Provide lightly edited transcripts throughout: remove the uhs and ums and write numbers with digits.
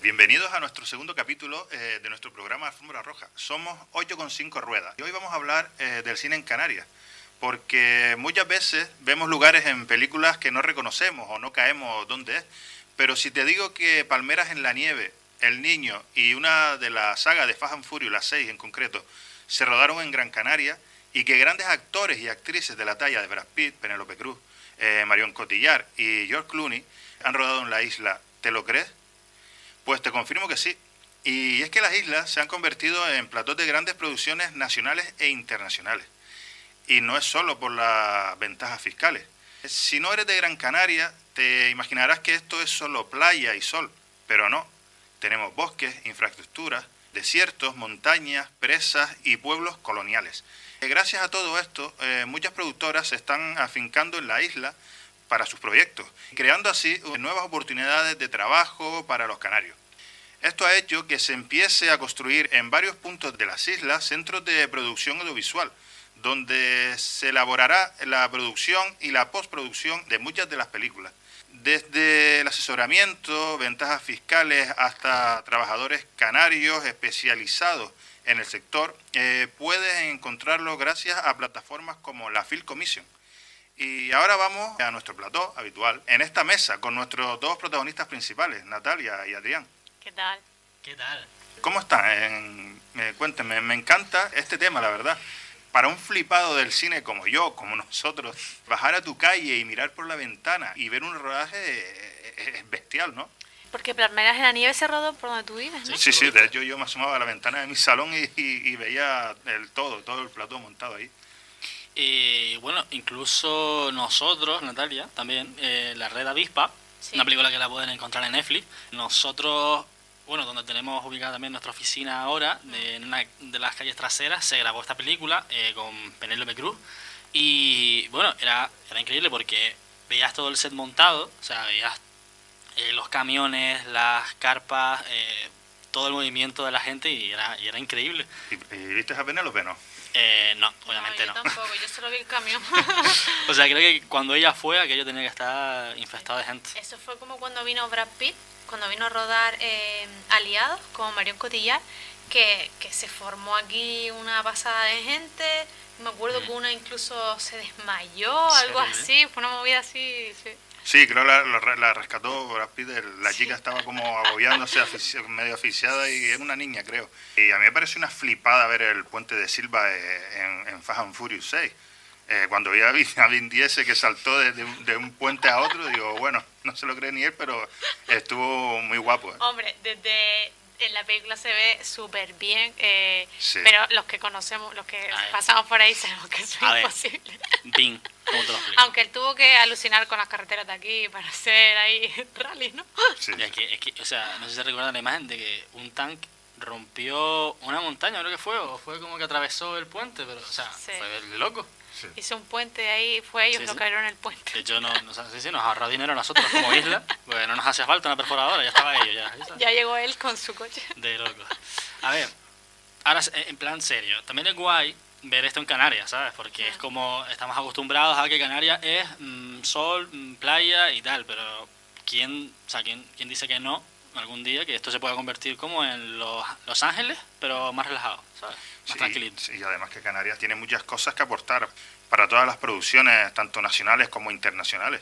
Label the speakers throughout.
Speaker 1: Bienvenidos a nuestro segundo capítulo de nuestro programa Alfombra Roja. Somos 8,5 ruedas y hoy vamos a hablar del cine en Canarias, porque muchas veces vemos lugares en películas que no reconocemos o no caemos dónde es, pero si te digo que Palmeras en la nieve, El Niño y una de la saga de Fast and Furious, las 6 en concreto, se rodaron en Gran Canaria y que grandes actores y actrices de la talla de Brad Pitt, Penélope Cruz, Marion Cotillard y George Clooney han rodado en la isla, ¿te lo crees? Pues te confirmo que sí. Y es que las islas se han convertido en platós de grandes producciones nacionales e internacionales. Y no es solo por las ventajas fiscales. Si no eres de Gran Canaria, te imaginarás que esto es solo playa y sol, pero no. Tenemos bosques, infraestructuras, desiertos, montañas, presas y pueblos coloniales. Gracias a todo esto, muchas productoras se están afincando en la isla para sus proyectos, creando así nuevas oportunidades de trabajo para los canarios. Esto ha hecho que se empiece a construir en varios puntos de las islas centros de producción audiovisual, donde se elaborará la producción y la postproducción de muchas de las películas. Desde el asesoramiento, ventajas fiscales, hasta trabajadores canarios especializados en el sector, puedes encontrarlo gracias a plataformas como la Film Commission. Y ahora vamos a nuestro plató habitual, en esta mesa, con nuestros dos protagonistas principales, Natalia y Adrián.
Speaker 2: ¿Qué tal?
Speaker 3: ¿Qué tal?
Speaker 1: ¿Cómo están? Cuéntenme, me encanta este tema, la verdad. Para un flipado del cine como yo, como nosotros, bajar a tu calle y mirar por la ventana y ver un rodaje es bestial, ¿no?
Speaker 2: Porque Palmeras en la nieve se rodó por donde tú vives, ¿no?
Speaker 1: Sí, de hecho yo me asomaba a la ventana de mi salón y veía todo el plató montado ahí.
Speaker 3: Bueno, incluso nosotros, Natalia, también, La Red Avispa,
Speaker 2: Sí.
Speaker 3: una película que la pueden encontrar en Netflix. Nosotros, bueno, donde tenemos ubicada también nuestra oficina ahora, en una de las calles traseras, se grabó esta película con Penélope Cruz. Y bueno, era increíble porque veías todo el set montado, o sea, veías los camiones, las carpas, todo el movimiento de la gente y era increíble.
Speaker 1: ¿Y viste a Penélope, no?
Speaker 3: No, obviamente
Speaker 2: yo
Speaker 3: no.
Speaker 2: tampoco, yo solo vi el camión.
Speaker 3: O sea, creo que cuando ella fue, aquello tenía que estar infestado de gente.
Speaker 2: Eso fue como cuando vino Brad Pitt, cuando vino a rodar Aliados con Marion Cotillard, que se formó aquí una pasada de gente. Me acuerdo que una incluso se desmayó, algo
Speaker 3: ¿Serio?
Speaker 2: así, fue una movida así, sí.
Speaker 1: Sí, creo la rescató Brad Pitt. La chica estaba como agobiándose, medio asfixiada, y era una niña, creo. Y a mí me pareció una flipada ver el puente de Silva en Fast and Furious 6. Cuando vi a Vin Diesel que saltó de un puente a otro, digo, bueno, no se lo cree ni él, pero estuvo muy guapo.
Speaker 2: Hombre, desde en la película se ve súper bien,
Speaker 1: Sí.
Speaker 2: pero los que conocemos, los que
Speaker 3: A ver.
Speaker 2: pasamos por ahí sabemos que eso
Speaker 3: A
Speaker 2: es
Speaker 3: ver.
Speaker 2: imposible.
Speaker 3: Bing, ¿cómo te lo explico?
Speaker 2: Aunque él tuvo que alucinar con las carreteras de aquí para hacer ahí rally, ¿no?
Speaker 1: Sí.
Speaker 3: Y es que, o sea, no sé si se recuerda la imagen de que un tank rompió una montaña, creo que fue, o fue como que atravesó el puente, pero, o sea,
Speaker 2: Sí.
Speaker 3: fue de loco.
Speaker 1: Sí.
Speaker 2: Hizo un puente ahí, fue ellos
Speaker 3: Sí,
Speaker 2: los
Speaker 3: sí.
Speaker 2: que abrieron el puente.
Speaker 3: De hecho, sí, nos ahorró dinero a nosotros como isla, porque no nos hacía falta una perforadora, ya estaba ello, ya está.
Speaker 2: Ya llegó él con su coche.
Speaker 3: De loco. A ver, ahora en plan serio, también es guay ver esto en Canarias, ¿sabes? Porque es como estamos acostumbrados a que Canarias es sol, playa y tal, pero ¿quién dice que no algún día que esto se pueda convertir como en Los Ángeles, pero más relajado, ¿sabes? Más
Speaker 1: Sí,
Speaker 3: tranquilito.
Speaker 1: sí, y además que Canarias tiene muchas cosas que aportar para todas las producciones, tanto nacionales como internacionales.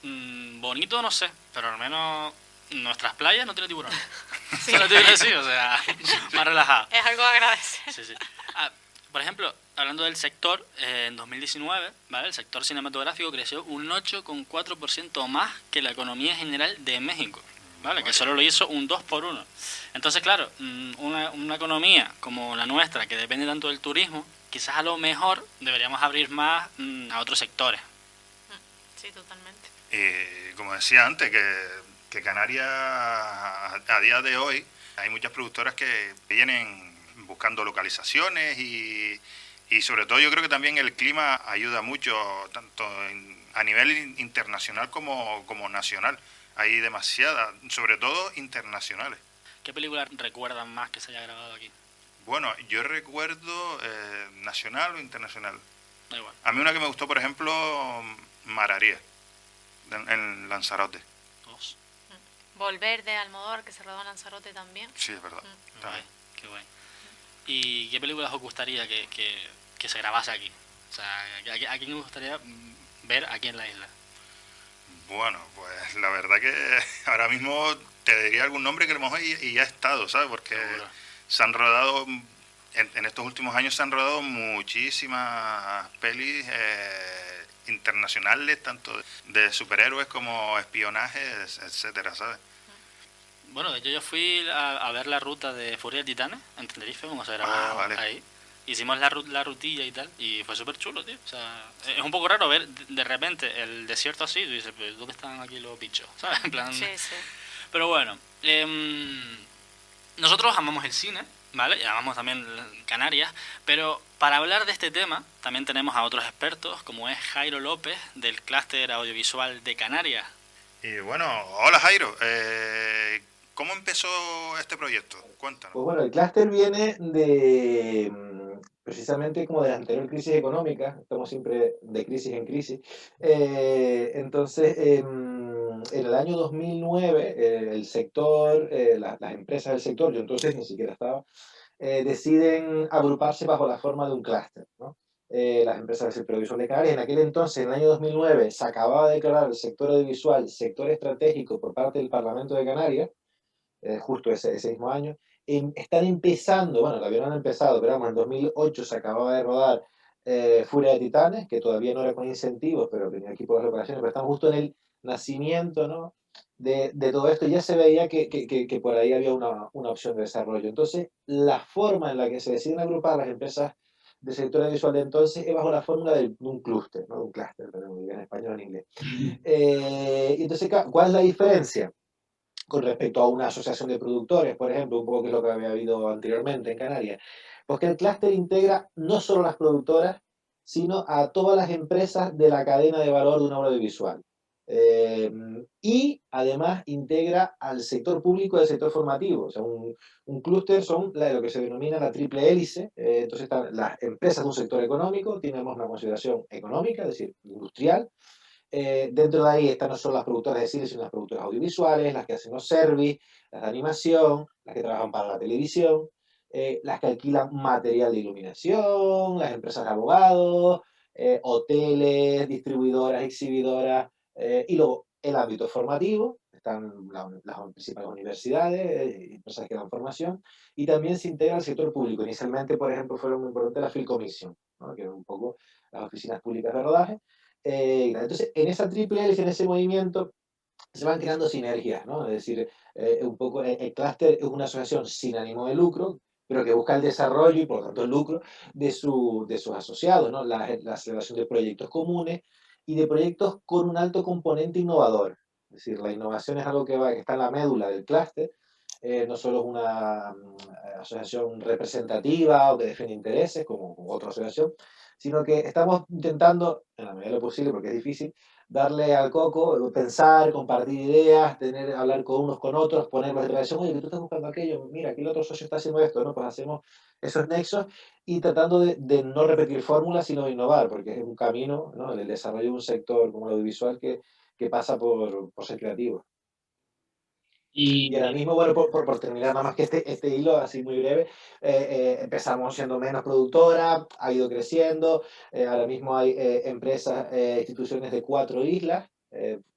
Speaker 3: Bonito no sé, pero al menos nuestras playas no tienen tiburones.
Speaker 2: Sí.
Speaker 3: Solo te quiero decir, o sea, más relajado.
Speaker 2: Es algo a agradecer.
Speaker 3: Sí, sí. Por ejemplo, hablando del sector, en 2019, ¿vale? El sector cinematográfico creció un 8,4% más que la economía general de México, ¿vale? Que solo lo hizo un 2 por 1. Entonces, claro, una economía como la nuestra, que depende tanto del turismo, quizás a lo mejor deberíamos abrir más a otros sectores.
Speaker 2: Sí, totalmente.
Speaker 1: Como decía antes, que Canarias a día de hoy hay muchas productoras que vienen buscando localizaciones y sobre todo yo creo que también el clima ayuda mucho, tanto a nivel internacional como nacional. Hay demasiadas, sobre todo internacionales.
Speaker 3: ¿Qué película recuerdan más que se haya grabado aquí?
Speaker 1: Bueno, yo recuerdo nacional o internacional.
Speaker 3: Da igual.
Speaker 1: A mí una que me gustó, por ejemplo, Mararía, en Lanzarote.
Speaker 3: Dos.
Speaker 2: Volver de Almodóvar, que se rodó en Lanzarote también.
Speaker 1: Sí, es verdad.
Speaker 3: Qué guay, qué guay. ¿Y qué películas os gustaría que se grabase aquí? O sea, ¿a quién os gustaría ver aquí en la isla?
Speaker 1: Bueno, pues la verdad que ahora mismo te diría algún nombre que a lo mejor y ya ha estado, ¿sabes? Porque
Speaker 3: Seguro.
Speaker 1: se han rodado, en estos últimos años se han rodado muchísimas pelis internacionales, tanto de superhéroes como espionajes, etcétera, ¿sabes?
Speaker 3: Bueno, de hecho yo fui a ver la ruta de Furia de Titanes en Tenerife, como se grabó
Speaker 1: Vale.
Speaker 3: ahí. Hicimos la rutilla y tal, y fue súper chulo, tío. O sea, es un poco raro ver de repente el desierto así, y tú dices, pues, ¿dónde están aquí los bichos? ¿Sabes? En plan...
Speaker 2: Sí, sí.
Speaker 3: Pero bueno, nosotros amamos el cine, ¿vale? Y amamos también Canarias, pero para hablar de este tema también tenemos a otros expertos, como es Jairo López, del Clúster Audiovisual de Canarias.
Speaker 1: Y bueno, hola Jairo, ¿cómo empezó este proyecto? Cuéntanos.
Speaker 4: Pues bueno, el clúster viene de precisamente como de la anterior crisis económica, estamos siempre de crisis en crisis. Entonces, en el año 2009, el sector, las empresas del sector, yo entonces ni siquiera estaba, deciden agruparse bajo la forma de un clúster, ¿no? Las empresas del sector audiovisual de Canarias. En aquel entonces, en el año 2009, se acababa de declarar el sector audiovisual sector estratégico por parte del Parlamento de Canarias, justo ese mismo año. Están empezando, bueno, todavía no han empezado, pero vamos, en 2008 se acababa de rodar Furia de Titanes, que todavía no era con incentivos, pero tenía equipo de operaciones, pero estamos justo en el nacimiento, ¿no? De todo esto, ya se veía que por ahí había una opción de desarrollo. Entonces, la forma en la que se deciden agrupar las empresas del sector audiovisual de entonces es bajo la fórmula de un clúster, ¿no? Un clúster, perdón, en español o en inglés. Y entonces, ¿cuál es la diferencia con respecto a una asociación de productores, por ejemplo, un poco que es lo que había habido anteriormente en Canarias? Pues que el clúster integra no solo las productoras, sino a todas las empresas de la cadena de valor de una obra audiovisual. Y además integra al sector público y al sector formativo. O sea, un clúster son lo que se denomina la triple hélice. Entonces están las empresas de un sector económico, tenemos una consideración económica, es decir, industrial. Dentro de ahí están no solo las productoras de cine, sino las productoras audiovisuales, las que hacen los service, las de animación, las que trabajan para la televisión, las que alquilan material de iluminación, las empresas de abogados, hoteles, distribuidoras, exhibidoras, y luego el ámbito formativo, están las principales universidades, empresas que dan formación, y también se integra el sector público. Inicialmente, por ejemplo, fueron muy importantes la Film Commission, ¿no? Que eran un poco las oficinas públicas de rodaje. Entonces, en esa triple hélice, en ese movimiento, se van creando sinergias, ¿no? Es decir, un poco el clúster es una asociación sin ánimo de lucro, pero que busca el desarrollo y por lo tanto el lucro de sus asociados, ¿no? La celebración de proyectos comunes y de proyectos con un alto componente innovador. Es decir, la innovación es algo que está en la médula del clúster. No solo es una asociación representativa o que defiende intereses como otra asociación, sino que estamos intentando, en la medida de lo posible, porque es difícil, darle al coco, pensar, compartir ideas, hablar con unos con otros, ponerlos en relación, oye, que tú estás buscando aquello, mira, aquí el otro socio está haciendo esto, ¿no? Pues hacemos esos nexos y tratando de no repetir fórmulas, sino de innovar, porque es un camino, ¿no? El desarrollo de un sector como el audiovisual que pasa por ser creativo. Y ahora mismo, bueno, por terminar nada más que este hilo así muy breve, empezamos siendo menos productora, ha ido creciendo, ahora mismo hay empresas, instituciones de 4 islas,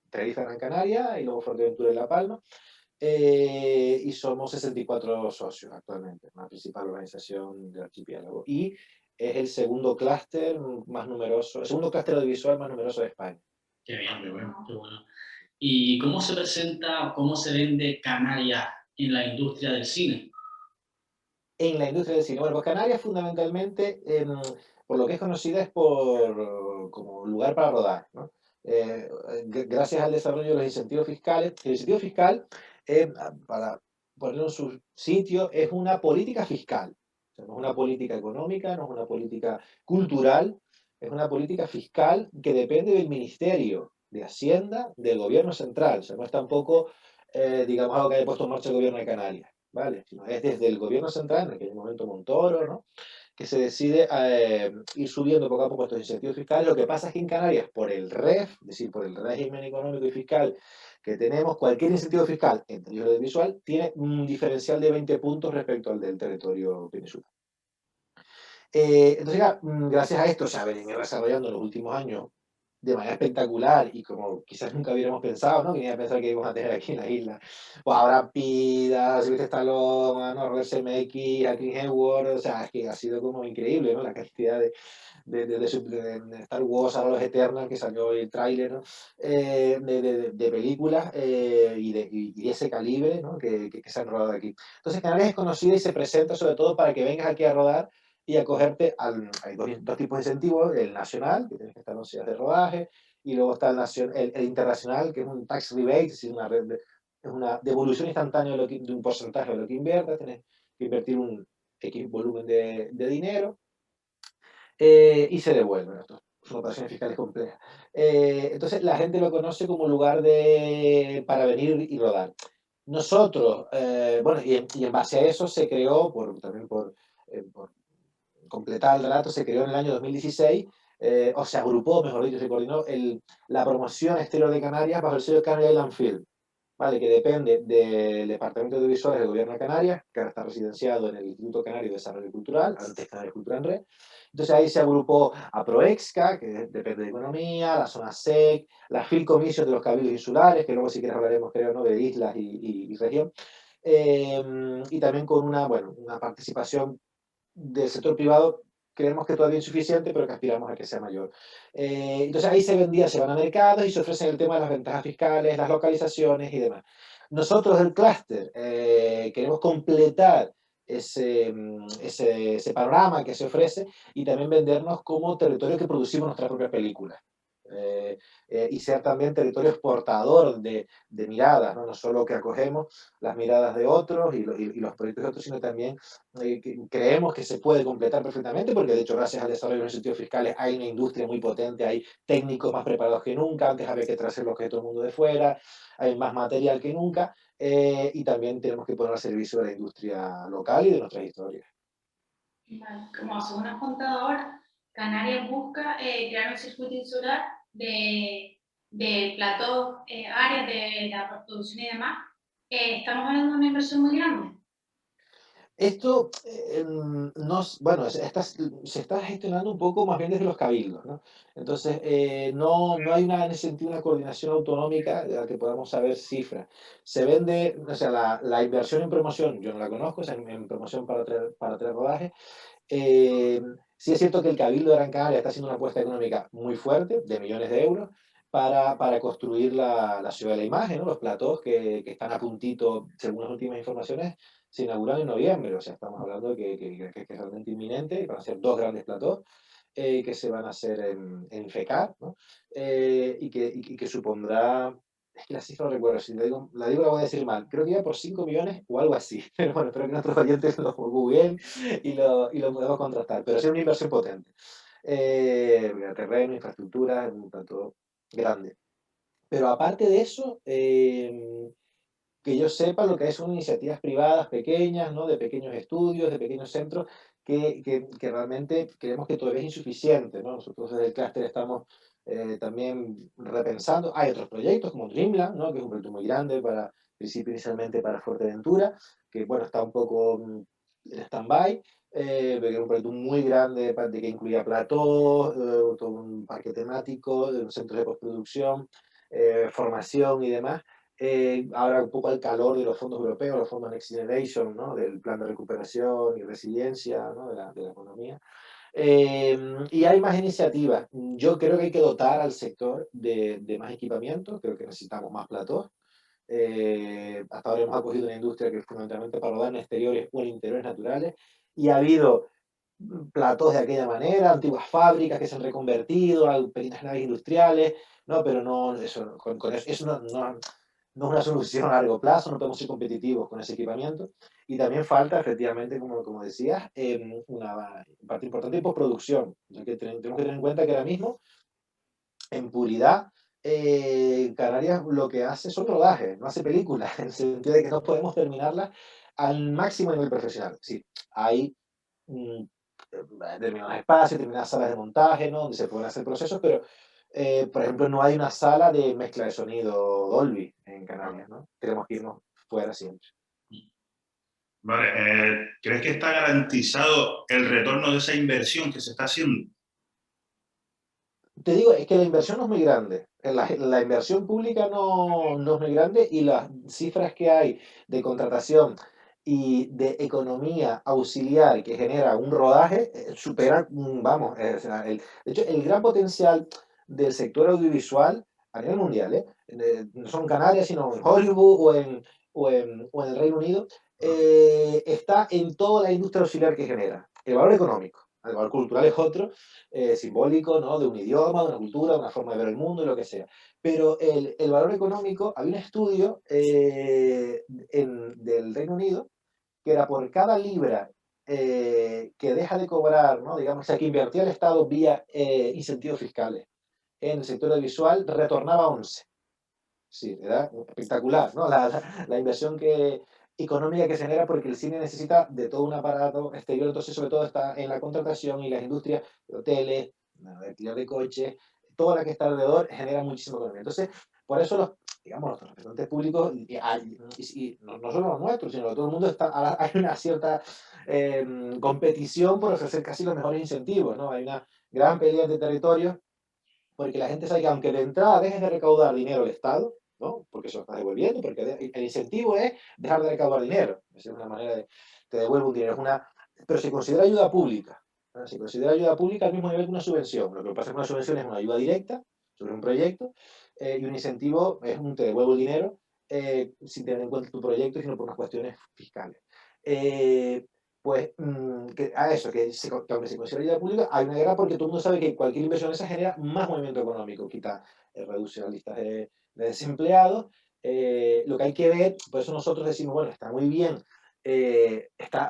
Speaker 4: Tenerife, Gran Canaria y luego Fuerteventura y La Palma, y somos 64 socios actualmente, la principal organización del archipiélago. Y es el segundo clúster más numeroso, el segundo clúster audiovisual más numeroso de España.
Speaker 5: Qué bien, qué bueno, qué bueno. ¿Y cómo se presenta, cómo se vende Canarias en la industria del cine?
Speaker 4: En la industria del cine. Bueno, pues Canarias fundamentalmente, por lo que es conocida, es como lugar para rodar, ¿no? Gracias al desarrollo de los incentivos fiscales. El incentivo fiscal, para ponerlo en su sitio, es una política fiscal. O sea, no es una política económica, no es una política cultural, es una política fiscal que depende del Ministerio de Hacienda del Gobierno Central. O sea, no es tampoco, digamos, algo que haya puesto en marcha el Gobierno de Canarias. ¿Vale? Sino es desde el gobierno central, en aquel momento Montoro, ¿no? que se decide ir subiendo poco a poco estos incentivos fiscales. Lo que pasa es que en Canarias, por el REF, es decir, por el régimen económico y fiscal que tenemos, cualquier incentivo fiscal en el audiovisual tiene un diferencial de 20 puntos respecto al del territorio peninsular. Entonces, gracias a esto se ha venido desarrollando en los últimos años de manera espectacular y como quizás nunca hubiéramos pensado, ¿no? Que ni a pensar que íbamos a tener aquí en la isla. Pues ahora Pida, Sylvester Stallone, ¿no? Robert Zemeckis, a Chris Hemsworth, o sea, es que ha sido como increíble, ¿no? La cantidad de Star Wars, ahora los Eternals, que salió el tráiler, ¿no? De películas y de ese calibre, ¿no? Que se han rodado aquí. Entonces Canarias es conocida y se presenta sobre todo para que vengas aquí a rodar y acogerte hay dos tipos de incentivos, el nacional, que tienes que estar en ciudades de rodaje, y luego está el internacional, que es un tax rebate, es decir, es una devolución instantánea de un porcentaje de lo que inviertas, tienes que invertir un X volumen de dinero, y se devuelven. Esto son operaciones fiscales complejas. Entonces la gente lo conoce como lugar para venir y rodar. Nosotros, bueno, y en base a eso se creó, también por completar el relato, se creó en el año 2016, o se agrupó, mejor dicho, se coordinó la promoción exterior de Canarias bajo el sello Canary Island Film, ¿vale? Que depende del Departamento de Audiovisuales del Gobierno de Canarias, que ahora está residenciado en el Instituto Canario de Desarrollo Cultural, antes Canarias Cultura en Red. Entonces ahí se agrupó a Proexca, que depende de Economía, la zona SEC, la Film Commission de los Cabildos Insulares, que luego si quieres hablaremos, creo, ¿no? De islas y región. Y también con una participación del sector privado, creemos que todavía es insuficiente, pero que aspiramos a que sea mayor. Entonces ahí se van a mercados y se ofrecen el tema de las ventajas fiscales, las localizaciones y demás. Nosotros del clúster queremos completar ese panorama que se ofrece y también vendernos como territorio que producimos nuestras propias películas. Y ser también territorio exportador de miradas, ¿no? No solo que acogemos las miradas de otros y los proyectos de otros, sino también creemos que se puede completar perfectamente, porque de hecho gracias al desarrollo de los incentivos fiscales hay una industria muy potente, hay técnicos más preparados que nunca, antes había que traerlos que todo el mundo de fuera, hay más material que nunca, y también tenemos que poner al servicio de la industria local y de nuestras historias.
Speaker 6: Vale. Como según has contado ahora, Canarias busca crear un circuito insular de platós, áreas de la producción y demás. Estamos hablando de una inversión muy grande.
Speaker 4: Esto se está gestionando un poco más bien desde los cabildos, ¿no? Entonces, no hay en ese sentido una coordinación autonómica de la que podamos saber cifras. Se vende, o sea, la inversión en promoción, yo no la conozco, o sea, en promoción para tres rodajes. Sí es cierto que el Cabildo de Gran Canaria está haciendo una apuesta económica muy fuerte, de millones de euros, para construir la ciudad de la imagen, ¿no? Los platós que están a puntito, según las últimas informaciones, se inauguran en noviembre, o sea, estamos hablando de que es realmente inminente, van a ser dos grandes platós que se van a hacer en FECAR, ¿no? Y que supondrá, es que la cifra no recuerdo, si la voy a decir mal, creo que iba por 5 millones o algo así, pero bueno, espero que nuestros oyentes lo googleen y lo podemos contrastar, pero es una inversión potente. Terreno, infraestructura, un tanto grande. Pero aparte de eso, que yo sepa, lo que hay son iniciativas privadas pequeñas, ¿no? De pequeños estudios, de pequeños centros, que realmente creemos que todavía es insuficiente, ¿no? Nosotros desde el clúster estamos también repensando. Hay otros proyectos como Dreamland, ¿no? Que es un proyecto muy grande inicialmente para Fuerteventura, que bueno, está un poco en stand-by, pero es un proyecto muy grande que incluía platós, todo un parque temático, centros de postproducción, formación y demás. Ahora un poco al calor de los fondos europeos, los fondos Next Generation, ¿no? Del plan de recuperación y resiliencia, ¿no? de la economía. Y hay más iniciativas. Yo creo que hay que dotar al sector de más equipamiento, creo que necesitamos más platós. Hasta ahora hemos acogido una industria que es fundamentalmente para rodar en exteriores o en interiores naturales, y ha habido platós de aquella manera, antiguas fábricas que se han reconvertido a pequeñas naves industriales, ¿no? Pero no, eso no es una solución a largo plazo, no podemos ser competitivos con ese equipamiento. Y también falta, efectivamente, como decías, una parte importante de postproducción. Tenemos que tener en cuenta que ahora mismo, en puridad, Canarias lo que hace son rodajes, no hace películas, en el sentido de que no podemos terminarlas al máximo nivel profesional. Sí, hay determinados espacios, determinadas salas de montaje, ¿no? Donde se pueden hacer procesos, pero, por ejemplo, no hay una sala de mezcla de sonido Dolby en Canarias, ¿no? Tenemos que irnos fuera siempre.
Speaker 1: Vale, ¿crees que está garantizado el retorno de esa inversión que se está haciendo?
Speaker 4: Te digo, es que la inversión no es muy grande. La inversión pública no es muy grande y las cifras que hay de contratación y de economía auxiliar que genera un rodaje supera, vamos, o sea, de hecho, el gran potencial del sector audiovisual a nivel mundial, no solo en Canarias, sino en Hollywood o en el Reino Unido, está en toda la industria auxiliar que genera. El valor económico. El valor cultural es otro, simbólico, ¿no? De un idioma, de una cultura, de una forma de ver el mundo y lo que sea. Pero el valor económico, había un estudio del Reino Unido que era por cada libra que deja de cobrar, ¿no? Digamos, o sea, que invertía el Estado vía incentivos fiscales en el sector audiovisual, retornaba 11. Sí, era espectacular, ¿no? La inversión económica que se genera porque el cine necesita de todo un aparato exterior, entonces sobre todo está en la contratación y las industrias de hoteles, de alquiler de coches, toda la que está alrededor genera muchísima economía. Entonces, por eso digamos, los representantes públicos, y no solo los nuestros, sino que todo el mundo hay una cierta competición por ofrecer casi los mejores incentivos, ¿no? Hay una gran pelea de territorios porque la gente sabe que aunque de entrada dejes de recaudar dinero el Estado, ¿no? Porque eso lo estás devolviendo, porque el incentivo es dejar de recaudar dinero. Esa es una manera de, te devuelvo un dinero. Pero se considera ayuda pública. ¿No? Se considera ayuda pública al mismo nivel que una subvención. Lo que pasa es que una subvención es una ayuda directa sobre un proyecto y un incentivo es un te devuelvo el dinero sin tener en cuenta tu proyecto, sino por unas cuestiones fiscales. Pues a eso, que aunque se considera ayuda pública, hay una guerra porque todo el mundo sabe que cualquier inversión esa genera más movimiento económico, quita, reduce las listas de desempleados. Lo que hay que ver, por eso nosotros decimos, bueno, está muy bien,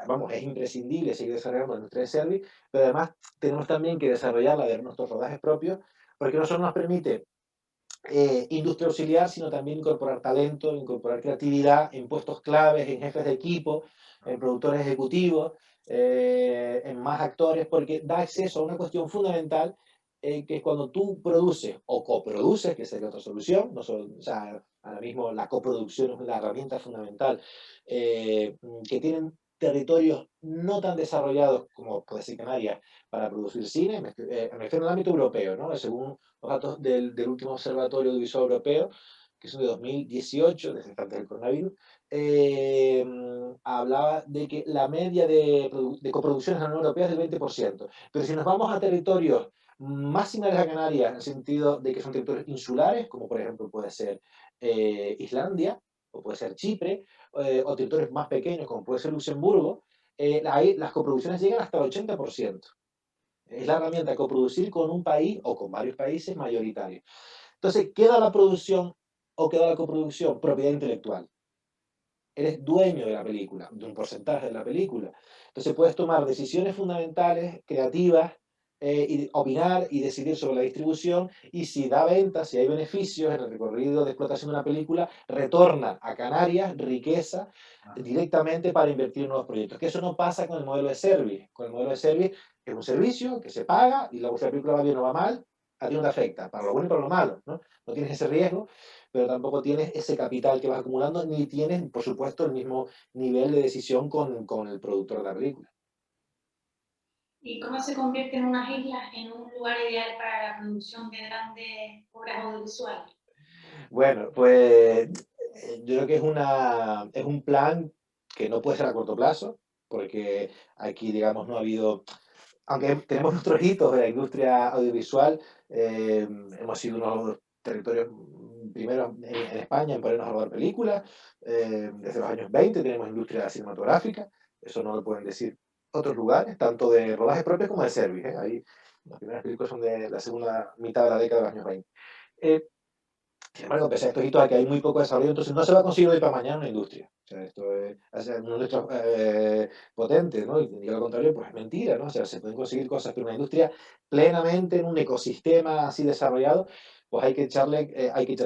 Speaker 4: vamos, es imprescindible seguir desarrollando la industria de service, pero además tenemos también que desarrollarla de nuestros rodajes propios, porque no solo nos permite industria auxiliar, sino también incorporar talento, incorporar creatividad en puestos claves, en jefes de equipo, en productores ejecutivos, en más actores, porque da acceso a una cuestión fundamental, que es cuando tú produces o coproduces, que sería otra solución, no solo, o sea, ahora mismo la coproducción es la herramienta fundamental, que tienen territorios no tan desarrollados como puede ser Canarias para producir cine, me refiero en el ámbito europeo, ¿no? Según los datos del último Observatorio Audiovisual Europeo, que son de 2018, desde antes del coronavirus, hablaba de que la media de coproducciones en la Unión Europea es del 20%. Pero si nos vamos a territorios más similares a Canarias, en el sentido de que son territorios insulares, como por ejemplo puede ser Islandia, o puede ser Chipre, o territorios más pequeños, como puede ser Luxemburgo, ahí las coproducciones llegan hasta el 80%. Es la herramienta de coproducir con un país o con varios países mayoritarios. Entonces, ¿queda la producción o queda la coproducción? Propiedad intelectual. Eres dueño de la película, de un porcentaje de la película. Entonces puedes tomar decisiones fundamentales, creativas, y opinar y decidir sobre la distribución, y si da ventas, si hay beneficios en el recorrido de explotación de una película, retorna a Canarias riqueza directamente para invertir en nuevos proyectos. Que eso no pasa con el modelo de service. Con el modelo de service es un servicio que se paga y luego si la película va bien o va mal, a ti no te afecta, para lo bueno y para lo malo, ¿no? No tienes ese riesgo, pero tampoco tienes ese capital que vas acumulando, ni tienes, por supuesto, el mismo nivel de decisión con el productor de la película.
Speaker 6: ¿Y cómo se convierten unas islas en un lugar ideal para la producción de grandes obras audiovisuales?
Speaker 4: Bueno, pues yo creo que es un plan que no puede ser a corto plazo, porque aquí, digamos, no ha habido, aunque tenemos nuestros hitos de la industria audiovisual, hemos sido uno de los territorios primeros en España en ponernos a rodar películas. Desde los años 20 tenemos industria cinematográfica, eso no lo pueden decir otros lugares, tanto de rodaje propio como de service. Ahí, las primeras películas son de la segunda mitad de la década de los años 20. Sin embargo, pese a estos hitos, que hay muy poco desarrollo, entonces no se va a conseguir hoy para mañana una industria. O sea, esto es una industria potente, ¿no? Y digo lo contrario, pues es mentira, ¿no? O sea, se pueden conseguir cosas, pero una industria plenamente en un ecosistema así desarrollado, pues hay que echarle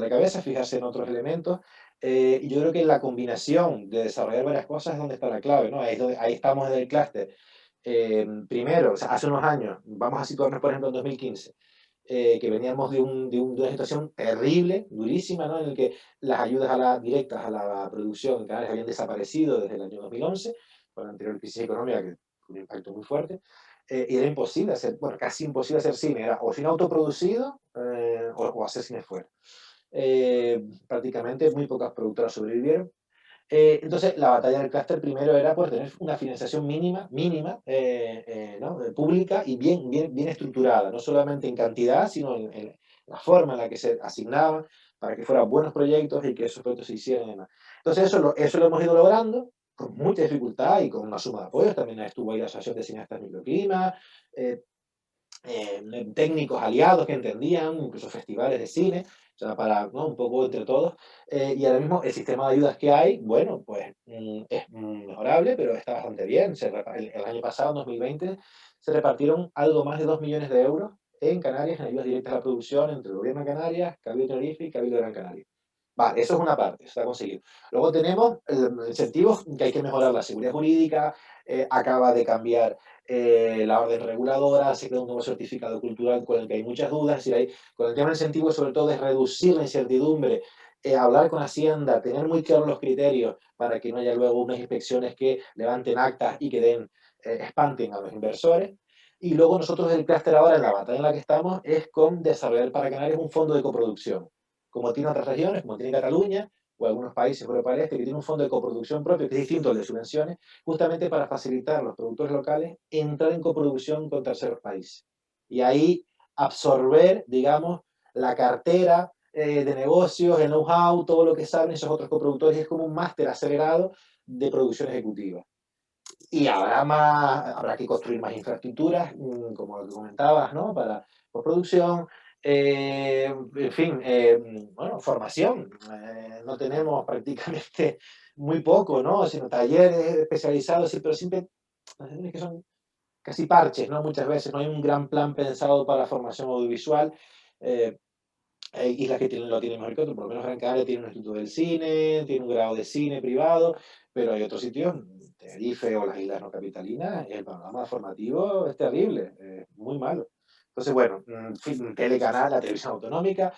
Speaker 4: cabeza, fijarse en otros elementos. Y yo creo que la combinación de desarrollar varias cosas es donde está la clave, ¿no? Ahí estamos en el clúster Primero, o sea, hace unos años, vamos a situarnos por ejemplo en 2015, que veníamos de una situación terrible, durísima, ¿no? En el que las ayudas directas a la producción en Canarias habían desaparecido desde el año 2011, con la anterior crisis económica que tuvo un impacto muy fuerte, y era imposible hacer, bueno, casi imposible hacer cine, era o cine autoproducido o hacer cine fuera. Prácticamente muy pocas productoras sobrevivieron. Entonces, la batalla del clúster primero era pues, tener una financiación mínima, ¿no? Pública y bien estructurada, no solamente en cantidad, sino en la forma en la que se asignaban para que fueran buenos proyectos y que esos proyectos se hicieran y demás. Entonces, eso lo hemos ido logrando con mucha dificultad y con una suma de apoyos. También estuvo ahí la Asociación de Cineastas Microclima, eh, técnicos aliados que entendían, incluso festivales de cine, o sea, para, ¿no? Un poco entre todos. Y ahora mismo el sistema de ayudas que hay, bueno, pues es mejorable, pero está bastante bien. El año pasado, en 2020, se repartieron algo más de 2 millones de euros en Canarias en ayudas directas a la producción entre el Gobierno de Canarias, Cabildo de Tenerife y Cabildo de Gran Canaria. Vale, eso es una parte, está conseguido. Luego tenemos incentivos que hay que mejorar la seguridad jurídica, acaba de cambiar la orden reguladora, se crea un nuevo certificado cultural con el que hay muchas dudas, es decir, con el tema de incentivos sobre todo es reducir la incertidumbre, hablar con Hacienda, tener muy claros los criterios para que no haya luego unas inspecciones que levanten actas y que espanten a los inversores. Y luego nosotros el clúster ahora, en la batalla en la que estamos, es con desarrollar para Canarias un fondo de coproducción, como tiene otras regiones, como tiene Cataluña, o algunos países Europa del Este, que tiene un fondo de coproducción propio, que es distinto al de subvenciones, justamente para facilitar a los productores locales entrar en coproducción con terceros países. Y ahí absorber, digamos, la cartera de negocios, el know-how, todo lo que saben esos otros coproductores, es como un máster acelerado de producción ejecutiva. Y habrá que construir más infraestructuras, como lo que comentabas, ¿no? Para postproducción, en fin, bueno, formación. No tenemos prácticamente muy poco, ¿no? Sino talleres especializados, sí, pero siempre que son casi parches, ¿no? Muchas veces no hay un gran plan pensado para la formación audiovisual. Eh, Hay islas que lo tienen mejor que otros, por lo menos Gran Canaria tiene un instituto del cine, tiene un grado de cine privado, pero hay otros sitios, Tenerife o las islas no capitalinas, el panorama formativo es terrible, muy malo. Entonces, bueno, Telecanal, la televisión autonómica,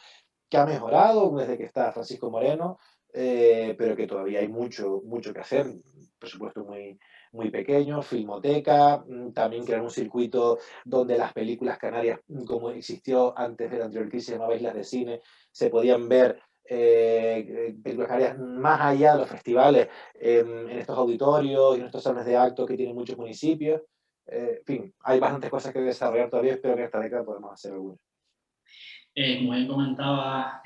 Speaker 4: que ha mejorado desde que está Francisco Moreno, pero que todavía hay mucho que hacer, presupuesto muy pequeño, Filmoteca, también crear un circuito donde las películas canarias, como existió antes de la anterior crisis, se llamaba Islas de Cine, se podían ver películas canarias más allá de los festivales, en estos auditorios y en estos salones de actos que tienen muchos municipios. En fin, hay bastantes cosas que desarrollar todavía, espero que en esta década podamos hacer algunas.
Speaker 5: Como bien comentaba,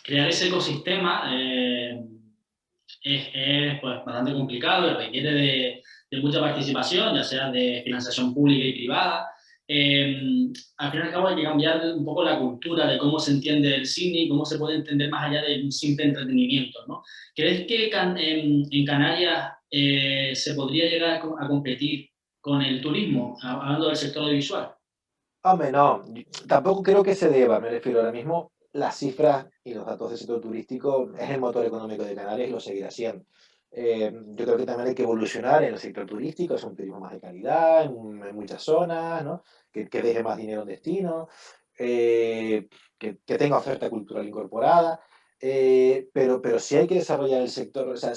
Speaker 5: crear ese ecosistema es pues, bastante complicado y requiere de mucha participación, ya sea de financiación pública y privada. Al fin y al cabo hay que cambiar un poco la cultura de cómo se entiende el cine y cómo se puede entender más allá de un simple entretenimiento, ¿no? ¿Crees que en Canarias se podría llegar a competir con el turismo, hablando del sector audiovisual?
Speaker 4: Hombre, no, tampoco creo que se deba, me refiero ahora mismo, las cifras y los datos del sector turístico es el motor económico de Canarias y lo seguirá siendo. Yo creo que también hay que evolucionar en el sector turístico, es un turismo más de calidad en muchas zonas, ¿no? Que deje más dinero en destino, que tenga oferta cultural incorporada, pero sí hay que desarrollar el sector, o sea,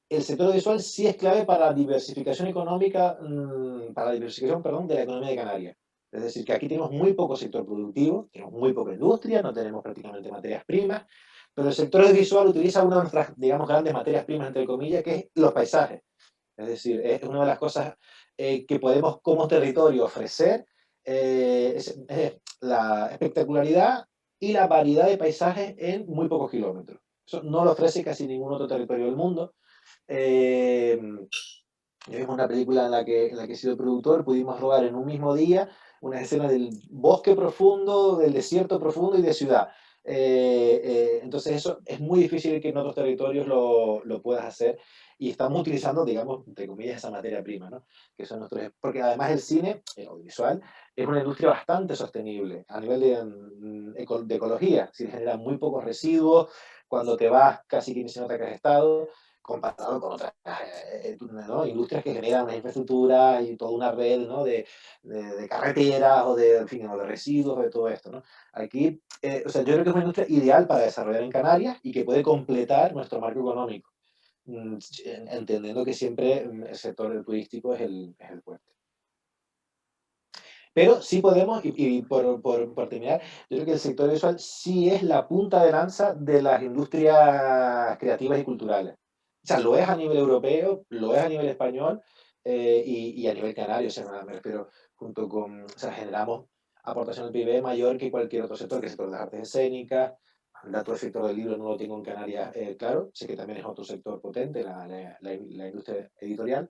Speaker 4: el sector audiovisual sí es clave para la diversificación económica, para la diversificación, perdón, de la economía de Canarias. Es decir, que aquí tenemos muy poco sector productivo, tenemos muy poca industria, no tenemos prácticamente materias primas, pero el sector audiovisual utiliza una de nuestras, digamos, grandes materias primas, entre comillas, que es los paisajes. Es decir, es una de las cosas que podemos como territorio ofrecer, es la espectacularidad y la variedad de paisajes en muy pocos kilómetros. Eso no lo ofrece casi ningún otro territorio del mundo. Eh, yo vimos una película en la que he sido productor, pudimos rodar en un mismo día unas escenas del bosque profundo, del desierto profundo y de ciudad. Entonces eso es muy difícil que en otros territorios lo puedas hacer y estamos utilizando, digamos, entre comillas, esa materia prima, ¿no? Que son nuestros, porque además el cine, el audiovisual, es una industria bastante sostenible a nivel de ecología, si genera muy pocos residuos, cuando te vas casi que ni se nota que has estado, comparado con otras ¿no? Industrias que generan una infraestructura y toda una red, ¿no? de carreteras o de, en fin, o de residuos, de todo esto, ¿no? Aquí, o sea, yo creo que es una industria ideal para desarrollar en Canarias y que puede completar nuestro marco económico, entendiendo que siempre el sector turístico es el fuerte. Pero sí podemos, y por terminar, yo creo que el sector visual sí es la punta de lanza de las industrias creativas y culturales. O sea, lo es a nivel europeo, lo es a nivel español y a nivel canario, o sea, me refiero, junto con, o sea, generamos aportación al PIB mayor que cualquier otro sector, que el sector de las artes escénicas. El dato del sector del libro no lo tengo en Canarias claro, sé que también es otro sector potente, la industria editorial.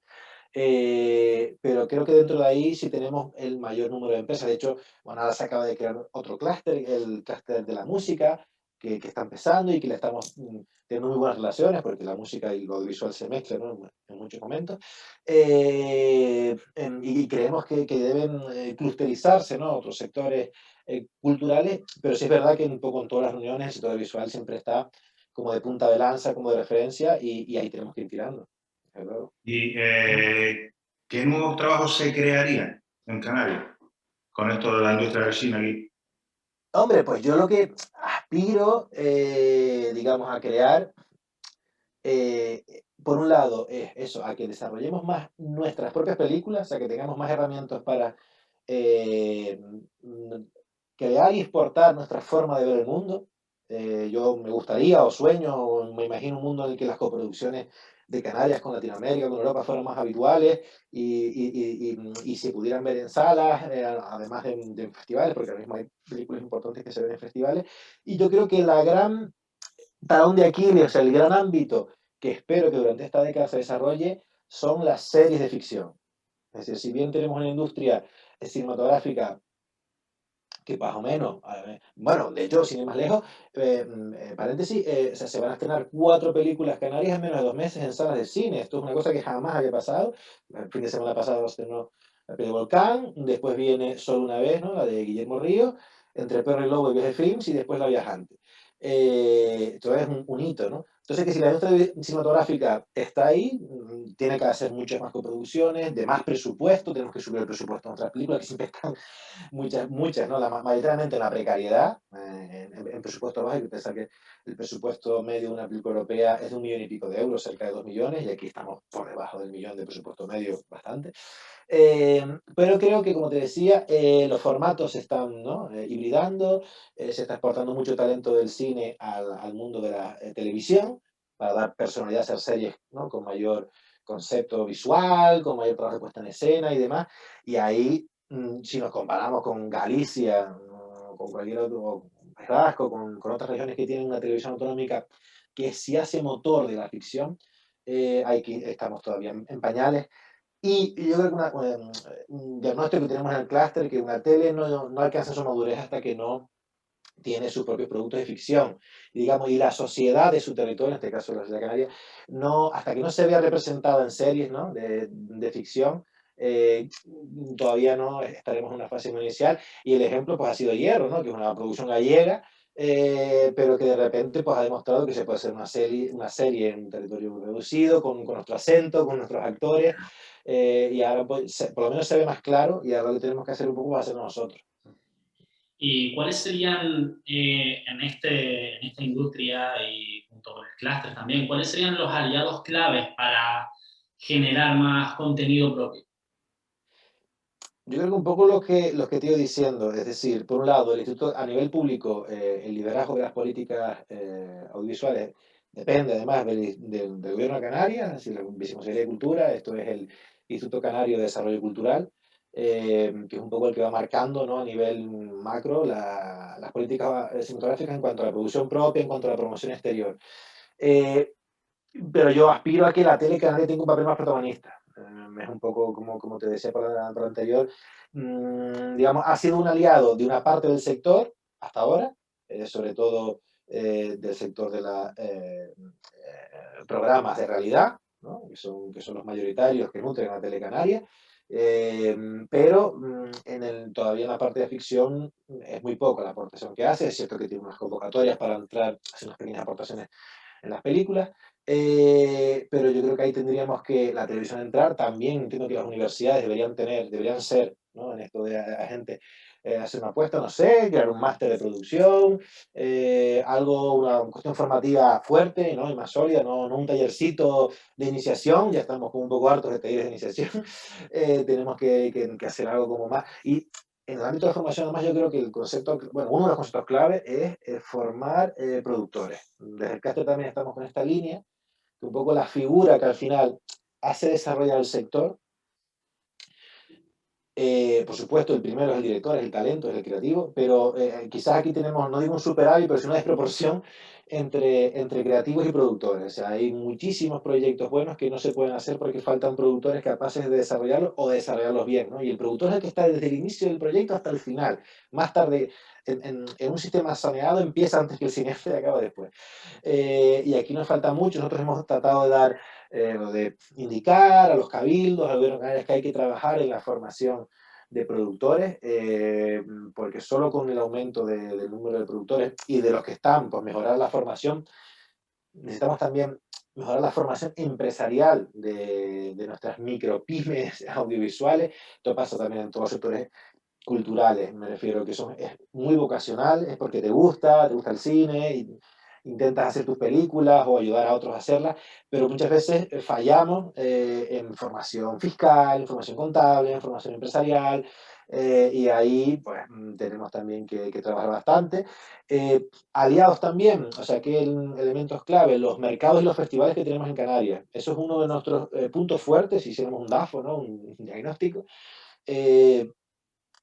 Speaker 4: Pero creo que dentro de ahí sí tenemos el mayor número de empresas. De hecho, bueno, ahora se acaba de crear otro clúster, el clúster de la música, que está empezando y que le estamos teniendo muy buenas relaciones, porque la música y lo audiovisual se mezclan, ¿no? En muchos momentos. Y creemos que deben clusterizarse, ¿no? Otros sectores culturales, pero sí es verdad que un poco en todas las reuniones el sector visual siempre está como de punta de lanza, como de referencia, y ahí tenemos que ir tirando. Claro.
Speaker 7: ¿Y qué nuevos trabajos se crearían en Canarias con esto de la industria del cine aquí?
Speaker 4: Hombre, pues yo lo que aspiro, digamos, a crear, por un lado, es eso, a que desarrollemos más nuestras propias películas, a que tengamos más herramientas para eh, mm, crear y exportar nuestra forma de ver el mundo. Yo me gustaría o sueño o me imagino un mundo en el que las coproducciones de Canarias con Latinoamérica, con Europa fueran más habituales y se pudieran ver en salas, además de en festivales, porque ahora mismo hay películas importantes que se ven en festivales. Y yo creo que la gran talón de Aquiles, o sea, el gran ámbito que espero que durante esta década se desarrolle son las series de ficción. Es decir, si bien tenemos una industria cinematográfica que más o menos, bueno, de hecho, sin ir más lejos, paréntesis, o sea, se van a estrenar 4 películas canarias en menos de 2 meses en salas de cine. Esto es una cosa que jamás había pasado. El fin de semana pasado se estrenó La peli Volcán, después viene Solo una vez, ¿no? La de Guillermo Río, Entre Perro y Lobo y Viaje Films, y después La Viajante. Esto es un hito, ¿no? Entonces, que si la industria cinematográfica está ahí, tiene que hacer muchas más coproducciones, de más presupuesto, tenemos que subir el presupuesto de otras películas que siempre están muchas, ¿no? Mayoritariamente en la precariedad, en presupuesto bajo. Hay que pensar que el presupuesto medio de una película europea es de 1,5 millones de euros, cerca de 2 millones, y aquí estamos por debajo del millón de presupuesto medio, bastante. Pero creo que, como te decía, los formatos se están, ¿no? Hibridando, se está exportando mucho talento del cine al mundo de la televisión, para dar personalidad a hacer series, ¿no? Con mayor concepto visual, con mayor trabajo de puesta en escena y demás. Y ahí, si nos comparamos con Galicia, con cualquier otro, País Vasco, con otras regiones que tienen una televisión autonómica que sí hace motor de la ficción, estamos todavía en pañales. Y yo creo que un diagnóstico que tenemos en el clúster, que una tele no alcanza su madurez hasta que no tiene sus propios productos de ficción. Y, digamos, y la sociedad de su territorio, en este caso la Isla Canaria, no, hasta que no se vea representada en series, ¿no? de ficción, eh, todavía no estaremos en una fase muy inicial. Y el ejemplo pues, ha sido Hierro, ¿no? Que es una producción gallega, pero que de repente pues, ha demostrado que se puede hacer una serie en un territorio reducido, con nuestro acento, con nuestros actores, y ahora pues, por lo menos se ve más claro, y ahora lo que tenemos que hacer un poco va a ser nosotros.
Speaker 5: ¿Y cuáles serían en esta industria y junto con el clúster también, cuáles serían los aliados claves para generar más contenido propio?
Speaker 4: Yo creo que un poco lo que te iba diciendo, es decir, por un lado, el instituto a nivel público, el liderazgo de las políticas audiovisuales depende además del gobierno de Canarias, es decir, la Viceconsejería de Cultura, esto es el Instituto Canario de Desarrollo Cultural, que es un poco el que va marcando, ¿no? A nivel macro las políticas cinematográficas en cuanto a la producción propia, en cuanto a la promoción exterior. Eh, pero yo aspiro a que la tele canaria tenga un papel más protagonista. Es un poco como te decía para lo anterior, digamos, ha sido un aliado de una parte del sector hasta ahora, sobre todo del sector de los programas de realidad, ¿no? que son los mayoritarios que nutren a la tele canaria. Pero todavía en la parte de ficción es muy poco la aportación que hace. Es cierto que tiene unas convocatorias para entrar, hacer unas pequeñas aportaciones en las películas, Pero yo creo que ahí tendríamos que la televisión entrar. También entiendo que las universidades deberían ser, ¿no? En esto de a gente hacer una apuesta, no sé, crear un máster de producción, una cuestión formativa fuerte, ¿no? Y más sólida, no un tallercito de iniciación, ya estamos como un poco hartos de talleres de iniciación, tenemos que hacer algo como más. Y en el ámbito de la formación, además, yo creo que el concepto, bueno, uno de los conceptos clave es formar productores. Desde el Castre también estamos con esta línea, que un poco la figura que al final hace desarrollar el sector. Por supuesto, el primero es el director, es el talento, es el creativo, pero quizás aquí tenemos, no digo un superávit, pero sí una desproporción entre creativos y productores. O sea, hay muchísimos proyectos buenos que no se pueden hacer porque faltan productores capaces de desarrollarlos o de desarrollarlos bien, ¿no? Y el productor es el que está desde el inicio del proyecto hasta el final. Más tarde, en un sistema saneado, empieza antes que el cineasta y acaba después. Y aquí nos falta mucho. Nosotros hemos tratado de dar de indicar a los cabildos, a los gobiernos que hay que trabajar en la formación de productores, porque solo con el aumento del número de productores y de los que están, pues mejorar la formación, necesitamos también mejorar la formación empresarial de nuestras micropymes audiovisuales. Esto pasa también en todos los sectores culturales, me refiero, que es muy vocacional, es porque te gusta el cine, y intentas hacer tus películas o ayudar a otros a hacerlas, pero muchas veces fallamos en formación fiscal, en formación contable, en formación empresarial, y ahí pues tenemos también que trabajar bastante. Aliados también, o sea, que elementos clave, los mercados y los festivales que tenemos en Canarias. Eso es uno de nuestros puntos fuertes, si hiciéramos un DAFO, ¿no? Un diagnóstico. Eh,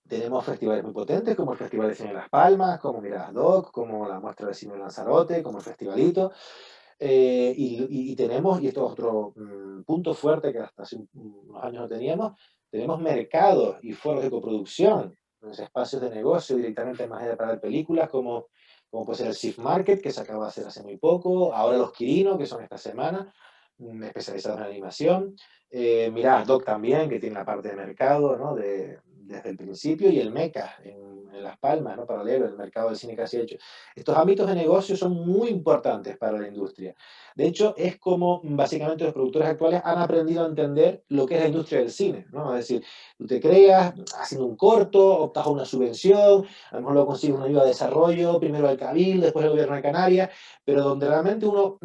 Speaker 4: Tenemos festivales muy potentes, como el Festival de Cine de Las Palmas, como Miradas Doc, como la Muestra de Cine de Lanzarote, como el Festivalito. Y tenemos, y esto es otro punto fuerte que hasta hace unos años no tenemos mercados y foros de coproducción, espacios de negocio directamente más allá de para películas, como puede ser el SIF Market, que se acaba de hacer hace muy poco, ahora los Quirino, que son esta semana, especializados en animación. Miradas Doc también, que tiene la parte de mercado, ¿no? Desde el principio, y el MECA en Las Palmas, ¿no? Paralelo, el mercado del cine casi hecho. Estos ámbitos de negocio son muy importantes para la industria. De hecho, es como básicamente los productores actuales han aprendido a entender lo que es la industria del cine, ¿no? Es decir, tú te creas haciendo un corto, optas a una subvención, a lo mejor luego consigues una ayuda de desarrollo, primero al Cabildo, después al Gobierno de Canarias, pero donde realmente uno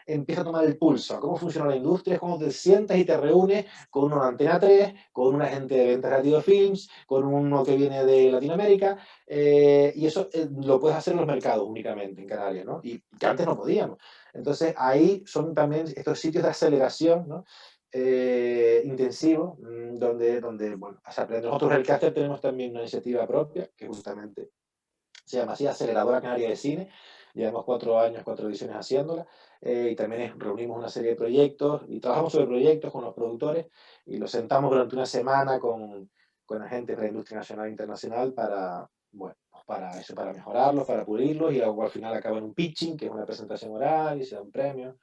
Speaker 4: empieza a tomar el pulso a cómo funciona la industria, es cuando te sientas y te reúnes con una Antena 3, con un agente de ventas de Radio Films, con uno que viene de Latinoamérica, y eso lo puedes hacer en los mercados únicamente en Canarias, ¿no? Y que antes no podíamos. Entonces ahí son también estos sitios de aceleración, ¿no? Intensivo, donde bueno, se aprende. Nosotros en el Caster tenemos también una iniciativa propia, que justamente se llama así, Aceleradora Canaria de Cine. Llevamos 4 años, 4 ediciones haciéndola, y también reunimos una serie de proyectos y trabajamos sobre proyectos con los productores y los sentamos durante una semana con agentes de la industria nacional e internacional bueno, pues para eso, para mejorarlos, para pulirlos, y luego al final acaba en un pitching, que es una presentación oral y se da un premio.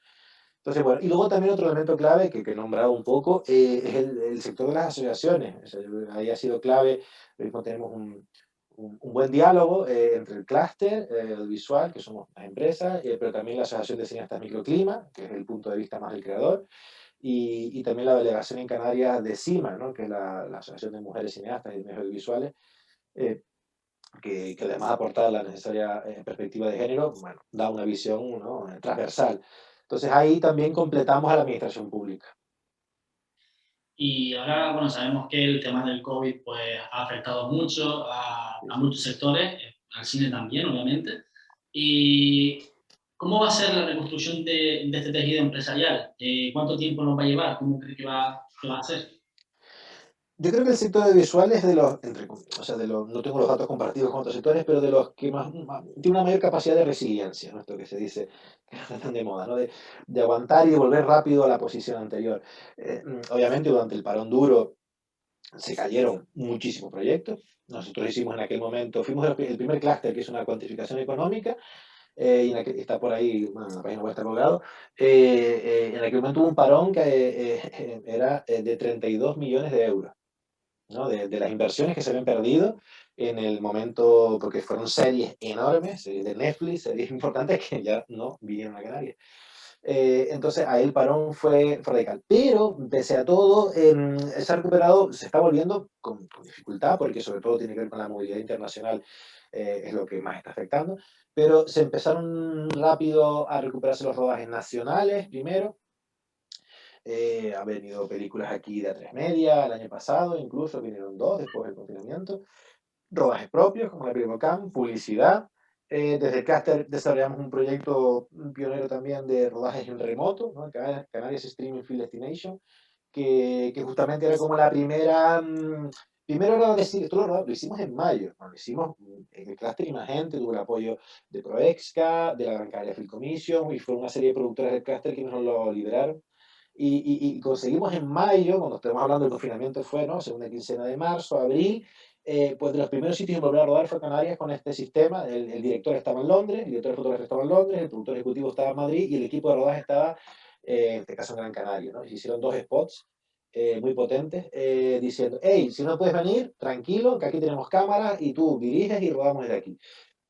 Speaker 4: Entonces, bueno, y luego también otro elemento clave que he nombrado un poco es el sector de las asociaciones. O sea, ahí ha sido clave. Ahora mismo tenemos un buen diálogo entre el clúster audiovisual, que somos las empresas, pero también la Asociación de Cineastas Microclima, que es el punto de vista más del creador, y también la delegación en Canarias de CIMA, ¿no? Que es la Asociación de Mujeres Cineastas y Medios Audiovisuales, eh, que además de aportar la necesaria perspectiva de género, bueno, da una visión, ¿no? Transversal. Entonces ahí también completamos a la administración pública.
Speaker 5: Y ahora, bueno, sabemos que el tema del COVID pues, ha afectado mucho a muchos sectores, al cine también, obviamente. ¿Y cómo va a ser la reconstrucción de este tejido empresarial? ¿Cuánto tiempo nos va a llevar? ¿Cómo cree que va a ser?
Speaker 4: Yo creo que el sector audiovisual es de los, o sea, no tengo los datos compartidos con otros sectores, pero de los que tiene una mayor capacidad de resiliencia, ¿no? Esto que se dice, que está tan de moda, ¿no? De aguantar y de volver rápido a la posición anterior. Obviamente, durante el parón duro se cayeron muchísimos proyectos. Nosotros hicimos en aquel momento, fuimos el primer clúster que es una cuantificación económica, y está por ahí, bueno, en la página web está colgado. En aquel momento hubo un parón que era de 32 millones de euros, ¿no? De las inversiones que se habían perdido en el momento, porque fueron series enormes, series de Netflix, series importantes que ya no vinieron a Canarias. Entonces ahí el parón fue radical. Pero, pese a todo, se ha recuperado, se está volviendo con dificultad, porque sobre todo tiene que ver con la movilidad internacional, es lo que más está afectando, pero se empezaron rápido a recuperarse los rodajes nacionales primero. Ha venido películas aquí de A3 Media el año pasado, incluso vinieron dos después del confinamiento, rodajes propios, como la Primocam, publicidad. Desde Caster desarrollamos un proyecto pionero también de rodajes en remoto, ¿no? Canarias Streaming Film Destination, que justamente era como la primera. Primero era decir, esto lo hicimos en mayo, ¿no? Lo hicimos en el Cluster Imagente, tuvo el apoyo de Proexca, de la Gran Canaria Film Commission, y fue una serie de productoras del Cluster que nos lo liberaron. Y conseguimos en mayo, cuando estamos hablando del confinamiento fue, ¿no? Segunda quincena de marzo, abril, pues de los primeros sitios en volver a rodar fue Canarias con este sistema. El director estaba en Londres, el director de fotografía estaba en Londres, el productor ejecutivo estaba en Madrid y el equipo de rodaje estaba, en este caso en Gran Canaria, ¿no? Y se hicieron dos spots muy potentes diciendo, hey, si no puedes venir, tranquilo, que aquí tenemos cámaras y tú diriges y rodamos desde aquí.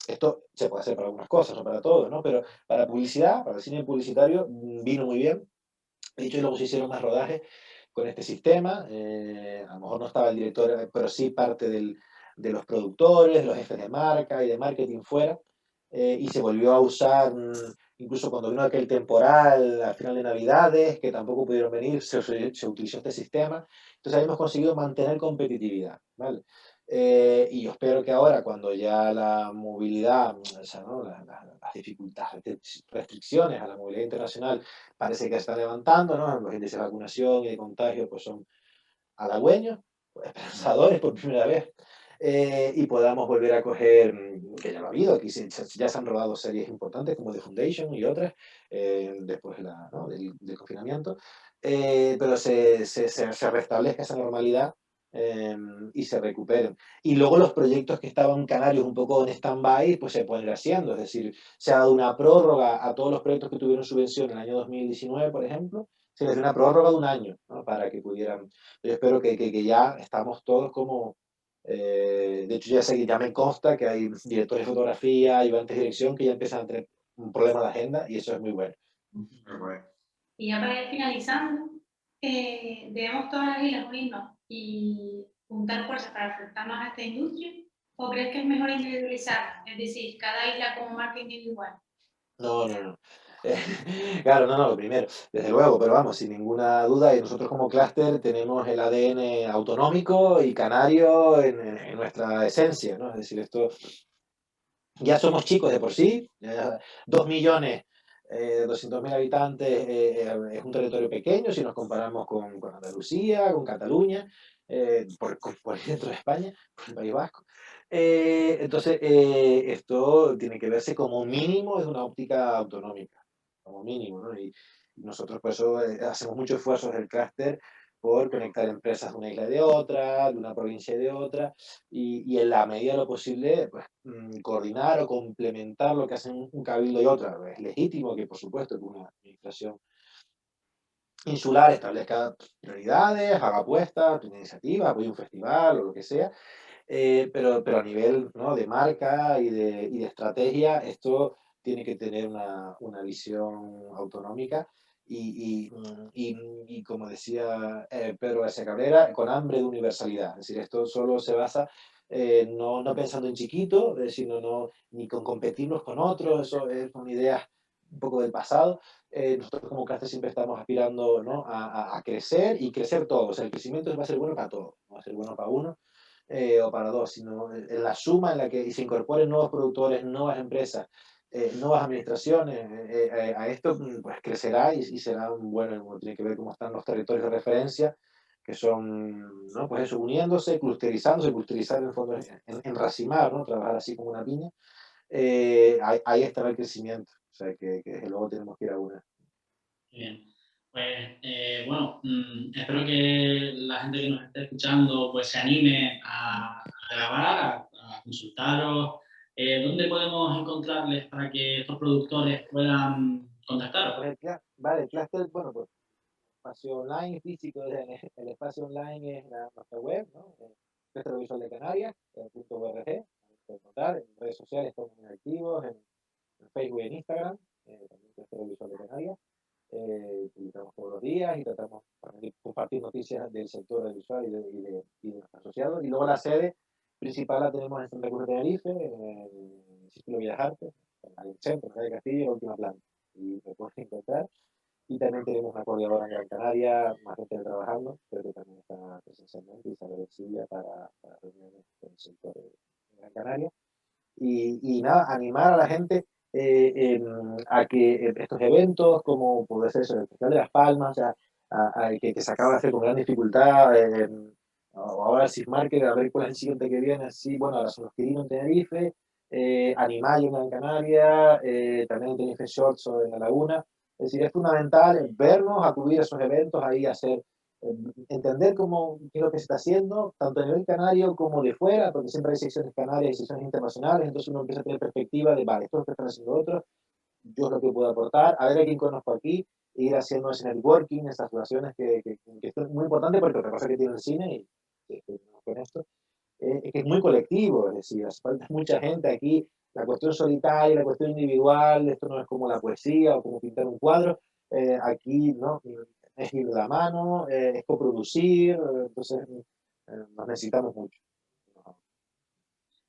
Speaker 4: Esto se puede hacer para algunas cosas, no para todo, ¿no? Pero para publicidad, para el cine publicitario, vino muy bien. De hecho, luego se hicieron más rodajes con este sistema. A lo mejor no estaba el director, pero sí parte de los productores, los jefes de marca y de marketing fuera. Y se volvió a usar, incluso cuando vino aquel temporal al final de Navidades, que tampoco pudieron venir, se utilizó este sistema. Entonces, ahí hemos conseguido mantener competitividad, ¿vale? Y yo espero que ahora, cuando ya la movilidad, o sea, ¿no? Las dificultades, restricciones a la movilidad internacional parece que se está levantando, ¿no? Los índices de vacunación y de contagio pues son halagüeños, pues, esperanzadores por primera vez, y podamos volver a coger, que ya lo ha habido, aquí ya se han rodado series importantes como The Foundation y otras, después ¿no? del confinamiento, pero se restablezca esa normalidad y se recuperen. Y luego los proyectos que estaban canarios un poco en stand-by, pues se pueden ir haciendo, es decir, se ha dado una prórroga a todos los proyectos que tuvieron subvención en el año 2019, por ejemplo, se les dio una prórroga de un año, ¿no? Para que pudieran. Yo espero que ya estamos todos como. De hecho, ya me consta que hay directores de fotografía, ayudantes de dirección que ya empiezan a tener un problema de agenda y eso es muy bueno.
Speaker 6: Y ya para ir finalizando, ¿debemos todas las islas unirnos y juntar fuerzas para enfrentarnos a esta industria? ¿O crees que es mejor individualizar? Es decir, cada isla como marca individual.
Speaker 4: No, no, no. Claro, no, no, lo primero, desde luego, pero vamos, sin ninguna duda, y nosotros como clúster tenemos el ADN autonómico y canario en nuestra esencia, ¿no? Es decir, esto ya somos chicos de por sí, 2 millones, 200.000 habitantes, es un territorio pequeño si nos comparamos con Andalucía, con Cataluña, por dentro de España, por el País Vasco. Entonces, esto tiene que verse como mínimo desde una óptica autonómica, como mínimo, ¿no? Y nosotros por eso hacemos mucho esfuerzo desde el clúster por conectar empresas de una isla de otra, de una provincia de otra, y en la medida de lo posible, pues, coordinar o complementar lo que hacen un cabildo y otra. Es legítimo que, por supuesto, que una administración insular establezca prioridades, haga apuestas, tenga iniciativas, apoye un festival o lo que sea, pero a nivel, ¿no? De marca y de estrategia, esto tiene que tener una visión autonómica y como decía Pedro García Cabrera, con hambre de universalidad. Es decir, esto solo se basa no pensando en chiquito, sino ni con competirnos con otros, eso es una idea un poco del pasado. Nosotros como clase siempre estamos aspirando, ¿no? a crecer y crecer todos. O sea, el crecimiento va a ser bueno para todos, no va a ser bueno para uno o para dos, sino en la suma en la que se incorporen nuevos productores, nuevas empresas, nuevas administraciones, a esto pues crecerá y será un bueno, tiene que ver cómo están los territorios de referencia, que son, ¿no? Pues eso, uniéndose, clusterizar en el fondo, enracimar, ¿no? Trabajar así como una piña, ahí estará el crecimiento, o sea que desde luego tenemos que ir a una.
Speaker 5: Bien. Pues bueno, espero que la gente que nos esté escuchando pues se anime a grabar, a consultaros. ¿Dónde podemos encontrarles para que estos productores puedan contactaros?
Speaker 4: Pues vale, el clúster, bueno, pues espacio online físico, el espacio online es nuestra web, ¿no? Centro Visual de Canarias, .org, pueden encontrar, en redes sociales estamos muy activos, en Facebook y en Instagram, también Centro Visual de Canarias. publicamos todos los días y tratamos de compartir noticias del sector audiovisual y de los asociados. Y luego la sede principal la tenemos en Santa Cruz de Tenerife, en el Círculo Bellas Artes, en el centro, en Calle Castillo, en la última planta. Y me puedes encontrar. Y también tenemos una coordinadora en Gran Canaria, más gente trabajando, pero que también está presencialmente, Isabel Silla, para reuniones con el sector de Gran Canaria. Y nada, animar a la gente a que estos eventos, como puede ser eso, el Festival de Las Palmas, o sea, que se acaba de hacer con gran dificultad, ahora el Sismarket, a ver cuál es el siguiente que viene, sí, bueno, ahora son los Quirinos en Tenerife, Animalia en Gran Canaria, también en Tenerife Shorts o en La Laguna. Es decir, es fundamental vernos, acudir a esos eventos, ahí hacer, entender qué es lo que se está haciendo, tanto a nivel canario como de fuera, porque siempre hay secciones canarias y secciones internacionales, entonces uno empieza a tener perspectiva de, vale, esto es lo que están haciendo otros, yo es lo que puedo aportar, a ver a quién conozco aquí, e ir haciendo ese networking, esas relaciones que es muy importante, porque otra cosa que tiene el cine, y con esto, es que es muy colectivo, es decir, hace falta mucha gente aquí, la cuestión solitaria, la cuestión individual, esto no es como la poesía o como pintar un cuadro, aquí no, es ir de la mano, es coproducir, entonces nos necesitamos mucho.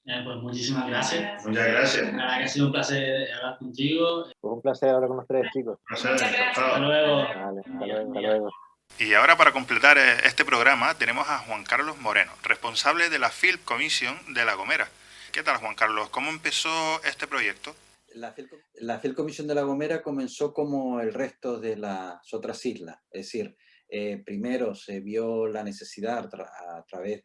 Speaker 5: Pues muchísimas gracias.
Speaker 7: Muchas gracias.
Speaker 5: La verdad que ha sido un placer hablar contigo.
Speaker 4: Fue un placer hablar con ustedes, chicos.
Speaker 7: Placer,
Speaker 6: Muchas gracias.
Speaker 7: encantado.
Speaker 5: Hasta luego.
Speaker 4: Vale, hasta luego, hasta luego.
Speaker 1: Y ahora para completar este programa tenemos a Juan Carlos Moreno, responsable de la Film Commission de La Gomera. ¿Qué tal, Juan Carlos? ¿Cómo empezó este proyecto?
Speaker 8: La Film Commission de La Gomera comenzó como el resto de las otras islas, es decir, primero se vio la necesidad a través a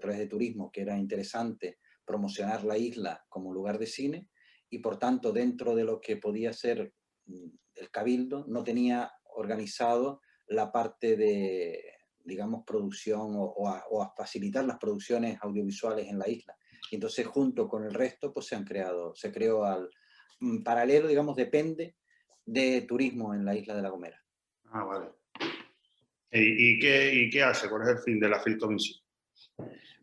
Speaker 8: través de turismo, que era interesante promocionar la isla como lugar de cine, y por tanto dentro de lo que podía ser el Cabildo no tenía organizado la parte de, digamos, producción o a facilitar las producciones audiovisuales en la isla. Y entonces junto con el resto pues se creó paralelo, digamos, depende de turismo en la isla de La Gomera.
Speaker 7: Ah, vale. ¿Y qué hace? ¿Cuál es el fin de la Film Commission?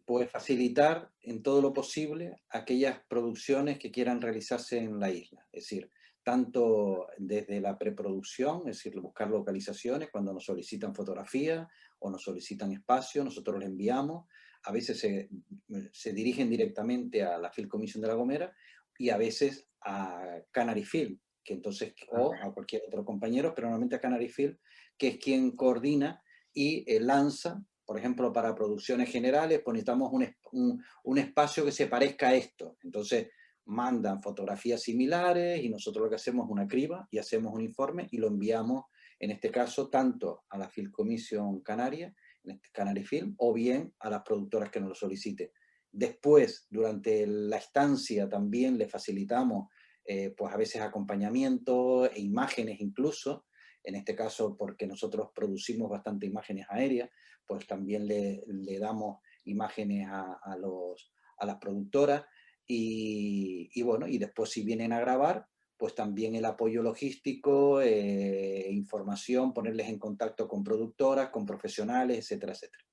Speaker 8: Pues facilitar en todo lo posible aquellas producciones que quieran realizarse en la isla. Es decir, tanto desde la preproducción, es decir, buscar localizaciones, cuando nos solicitan fotografía o nos solicitan espacio, nosotros les enviamos. A veces se dirigen directamente a la Film Commission de La Gomera y a veces a Canary Film, que entonces, o a cualquier otro compañero, pero normalmente a Canary Film, que es quien coordina y lanza. Por ejemplo, para producciones generales, pues necesitamos un espacio que se parezca a esto. Entonces, mandan fotografías similares y nosotros lo que hacemos es una criba y hacemos un informe y lo enviamos, en este caso, tanto a la Film Commission Canaria, en este Canary Film, o bien a las productoras que nos lo soliciten. Después, durante la estancia, también le facilitamos, pues a veces acompañamiento e imágenes incluso. En este caso, porque nosotros producimos bastante imágenes aéreas, pues también le damos imágenes a las productoras y bueno, y después si vienen a grabar, pues también el apoyo logístico, información, ponerles en contacto con productoras, con profesionales, etcétera, etcétera.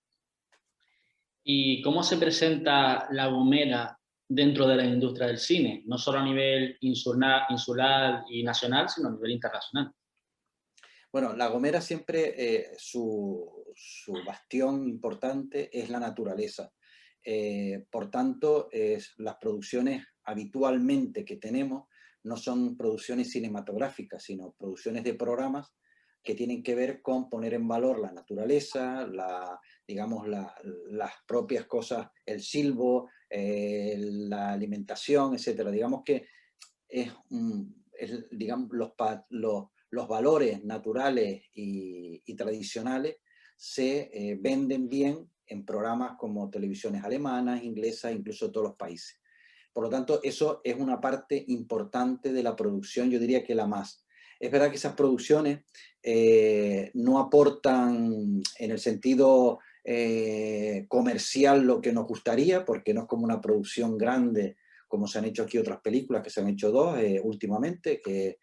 Speaker 5: ¿Y cómo se presenta La Gomera dentro de la industria del cine? No solo a nivel insular y nacional, sino a nivel internacional.
Speaker 8: Bueno, La Gomera siempre, su bastión importante es la naturaleza. Por tanto, las producciones habitualmente que tenemos no son producciones cinematográficas, sino producciones de programas que tienen que ver con poner en valor la naturaleza, digamos, las propias cosas, el silbo, la alimentación, etc. Digamos que digamos, los valores naturales y tradicionales se venden bien en programas como televisiones alemanas, inglesas, incluso todos los países. Por lo tanto, eso es una parte importante de la producción, yo diría que la más. Es verdad que esas producciones no aportan en el sentido comercial lo que nos gustaría, porque no es como una producción grande, como se han hecho aquí otras películas, que se han hecho dos últimamente, que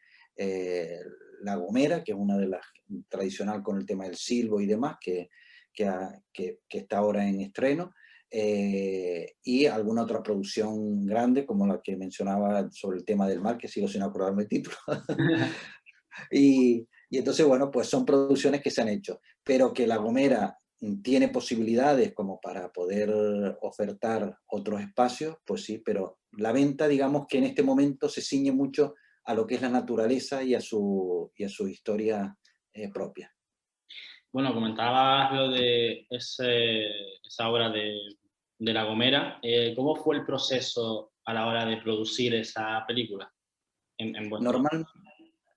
Speaker 8: La Gomera, que es una de las tradicional con el tema del silbo y demás, que está ahora en estreno, y alguna otra producción grande, como la que mencionaba sobre el tema del mar, que sigo sin acordarme el título. Y entonces, bueno, pues son producciones que se han hecho, pero que La Gomera tiene posibilidades como para poder ofertar otros espacios, pues sí, pero la venta, digamos que en este momento se ciñe mucho a lo que es la naturaleza y a su historia propia.
Speaker 5: Bueno, comentabas lo de esa obra de La Gomera. ¿Cómo fue el proceso a la hora de producir esa película en vuestro...
Speaker 8: Normal,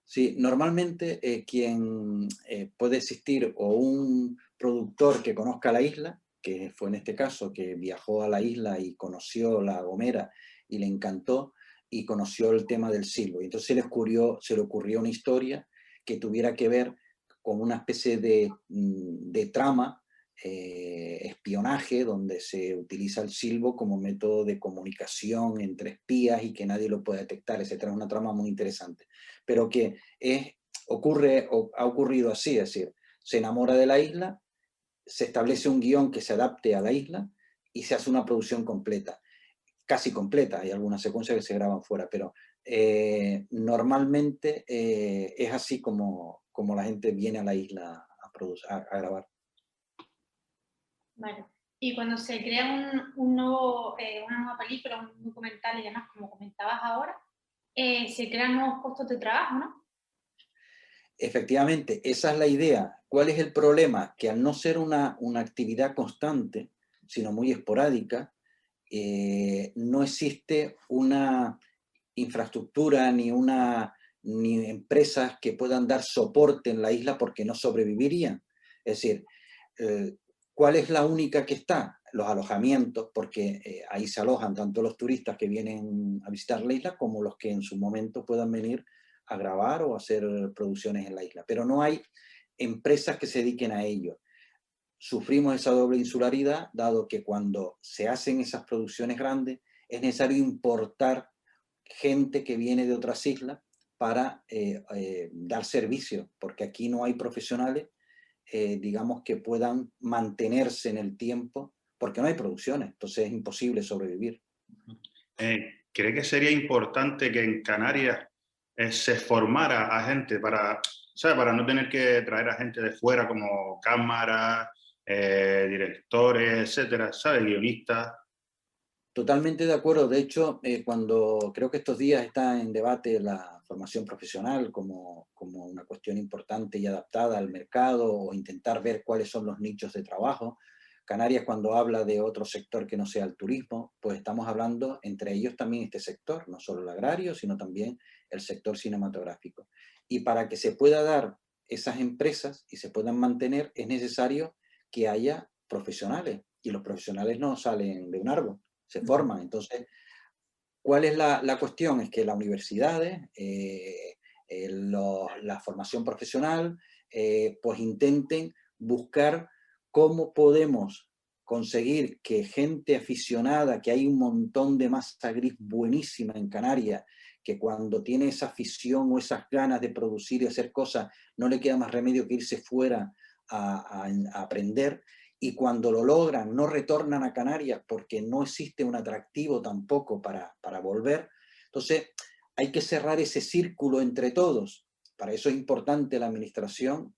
Speaker 8: sí, normalmente quien puede existir o un productor que conozca la isla, que fue en este caso, que viajó a la isla y conoció La Gomera y le encantó y conoció el tema del silbo. Y entonces se le ocurrió una historia que tuviera que ver con una especie de trama, espionaje, donde se utiliza el silbo como método de comunicación entre espías y que nadie lo pueda detectar, etcétera. Es una trama muy interesante, pero que ocurre o ha ocurrido así, es decir, se enamora de la isla, se establece un guión que se adapte a la isla y se hace una producción completa, casi completa. Hay algunas secuencias que se graban fuera, pero normalmente es así como la gente viene a la isla a grabar.
Speaker 6: Vale. Y cuando se crea una nueva película, un documental y demás, como comentabas ahora, se crean nuevos puestos de trabajo, ¿no?
Speaker 8: Efectivamente, esa es la idea. ¿Cuál es el problema? Que al no ser una actividad constante, sino muy esporádica, no existe una infraestructura ni empresas que puedan dar soporte en la isla porque no sobrevivirían. Es decir, ¿cuál es la única que está? Los alojamientos, porque ahí se alojan tanto los turistas que vienen a visitar la isla como los que en su momento puedan venir a grabar o a hacer producciones en la isla. Pero no hay empresas que se dediquen a ello. Sufrimos esa doble insularidad, dado que cuando se hacen esas producciones grandes es necesario importar gente que viene de otras islas para dar servicio, porque aquí no hay profesionales, digamos, que puedan mantenerse en el tiempo, porque no hay producciones, entonces es imposible sobrevivir.
Speaker 7: ¿Cree que sería importante que en Canarias se formara a gente para, ¿sabe? Para no tener que traer a gente de fuera como cámaras, directores, etcétera, ¿sabe? Guionistas.
Speaker 8: Totalmente de acuerdo. De hecho, cuando creo que estos días está en debate la formación profesional como una cuestión importante y adaptada al mercado, o intentar ver cuáles son los nichos de trabajo, Canarias, cuando habla de otro sector que no sea el turismo, pues estamos hablando entre ellos también este sector, no solo el agrario, sino también el sector cinematográfico. Y para que se pueda dar esas empresas y se puedan mantener, es necesario que haya profesionales, y los profesionales no salen de un árbol, se forman. Entonces, ¿cuál es la cuestión? Es que las universidades, la formación profesional, pues intenten buscar cómo podemos conseguir que gente aficionada, que hay un montón de masa gris buenísima en Canarias, que cuando tiene esa afición o esas ganas de producir y hacer cosas, no le queda más remedio que irse fuera a aprender, y cuando lo logran no retornan a Canarias porque no existe un atractivo tampoco para volver. Entonces hay que cerrar ese círculo entre todos. Para eso es importante la administración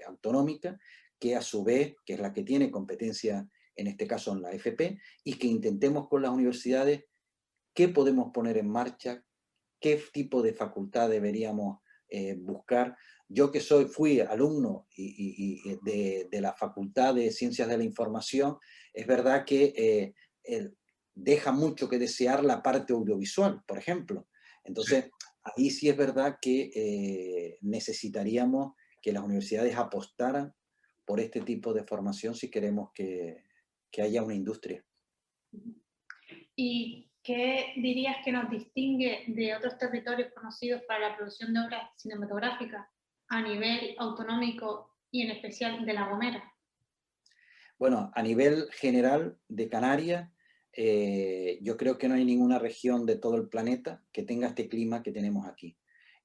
Speaker 8: autonómica, que a su vez, que es la que tiene competencia en este caso en la FP, y que intentemos con las universidades qué podemos poner en marcha, qué tipo de facultad deberíamos buscar. Yo que fui alumno de la Facultad de Ciencias de la Información, es verdad que deja mucho que desear la parte audiovisual, por ejemplo. Entonces, ahí sí es verdad que necesitaríamos que las universidades apostaran por este tipo de formación si queremos que haya una industria.
Speaker 6: ¿Y qué dirías que nos distingue de otros territorios conocidos para la producción de obras cinematográficas a nivel autonómico y en especial de La Gomera?
Speaker 8: Bueno, a nivel general de Canarias, yo creo que no hay ninguna región de todo el planeta que tenga este clima que tenemos aquí.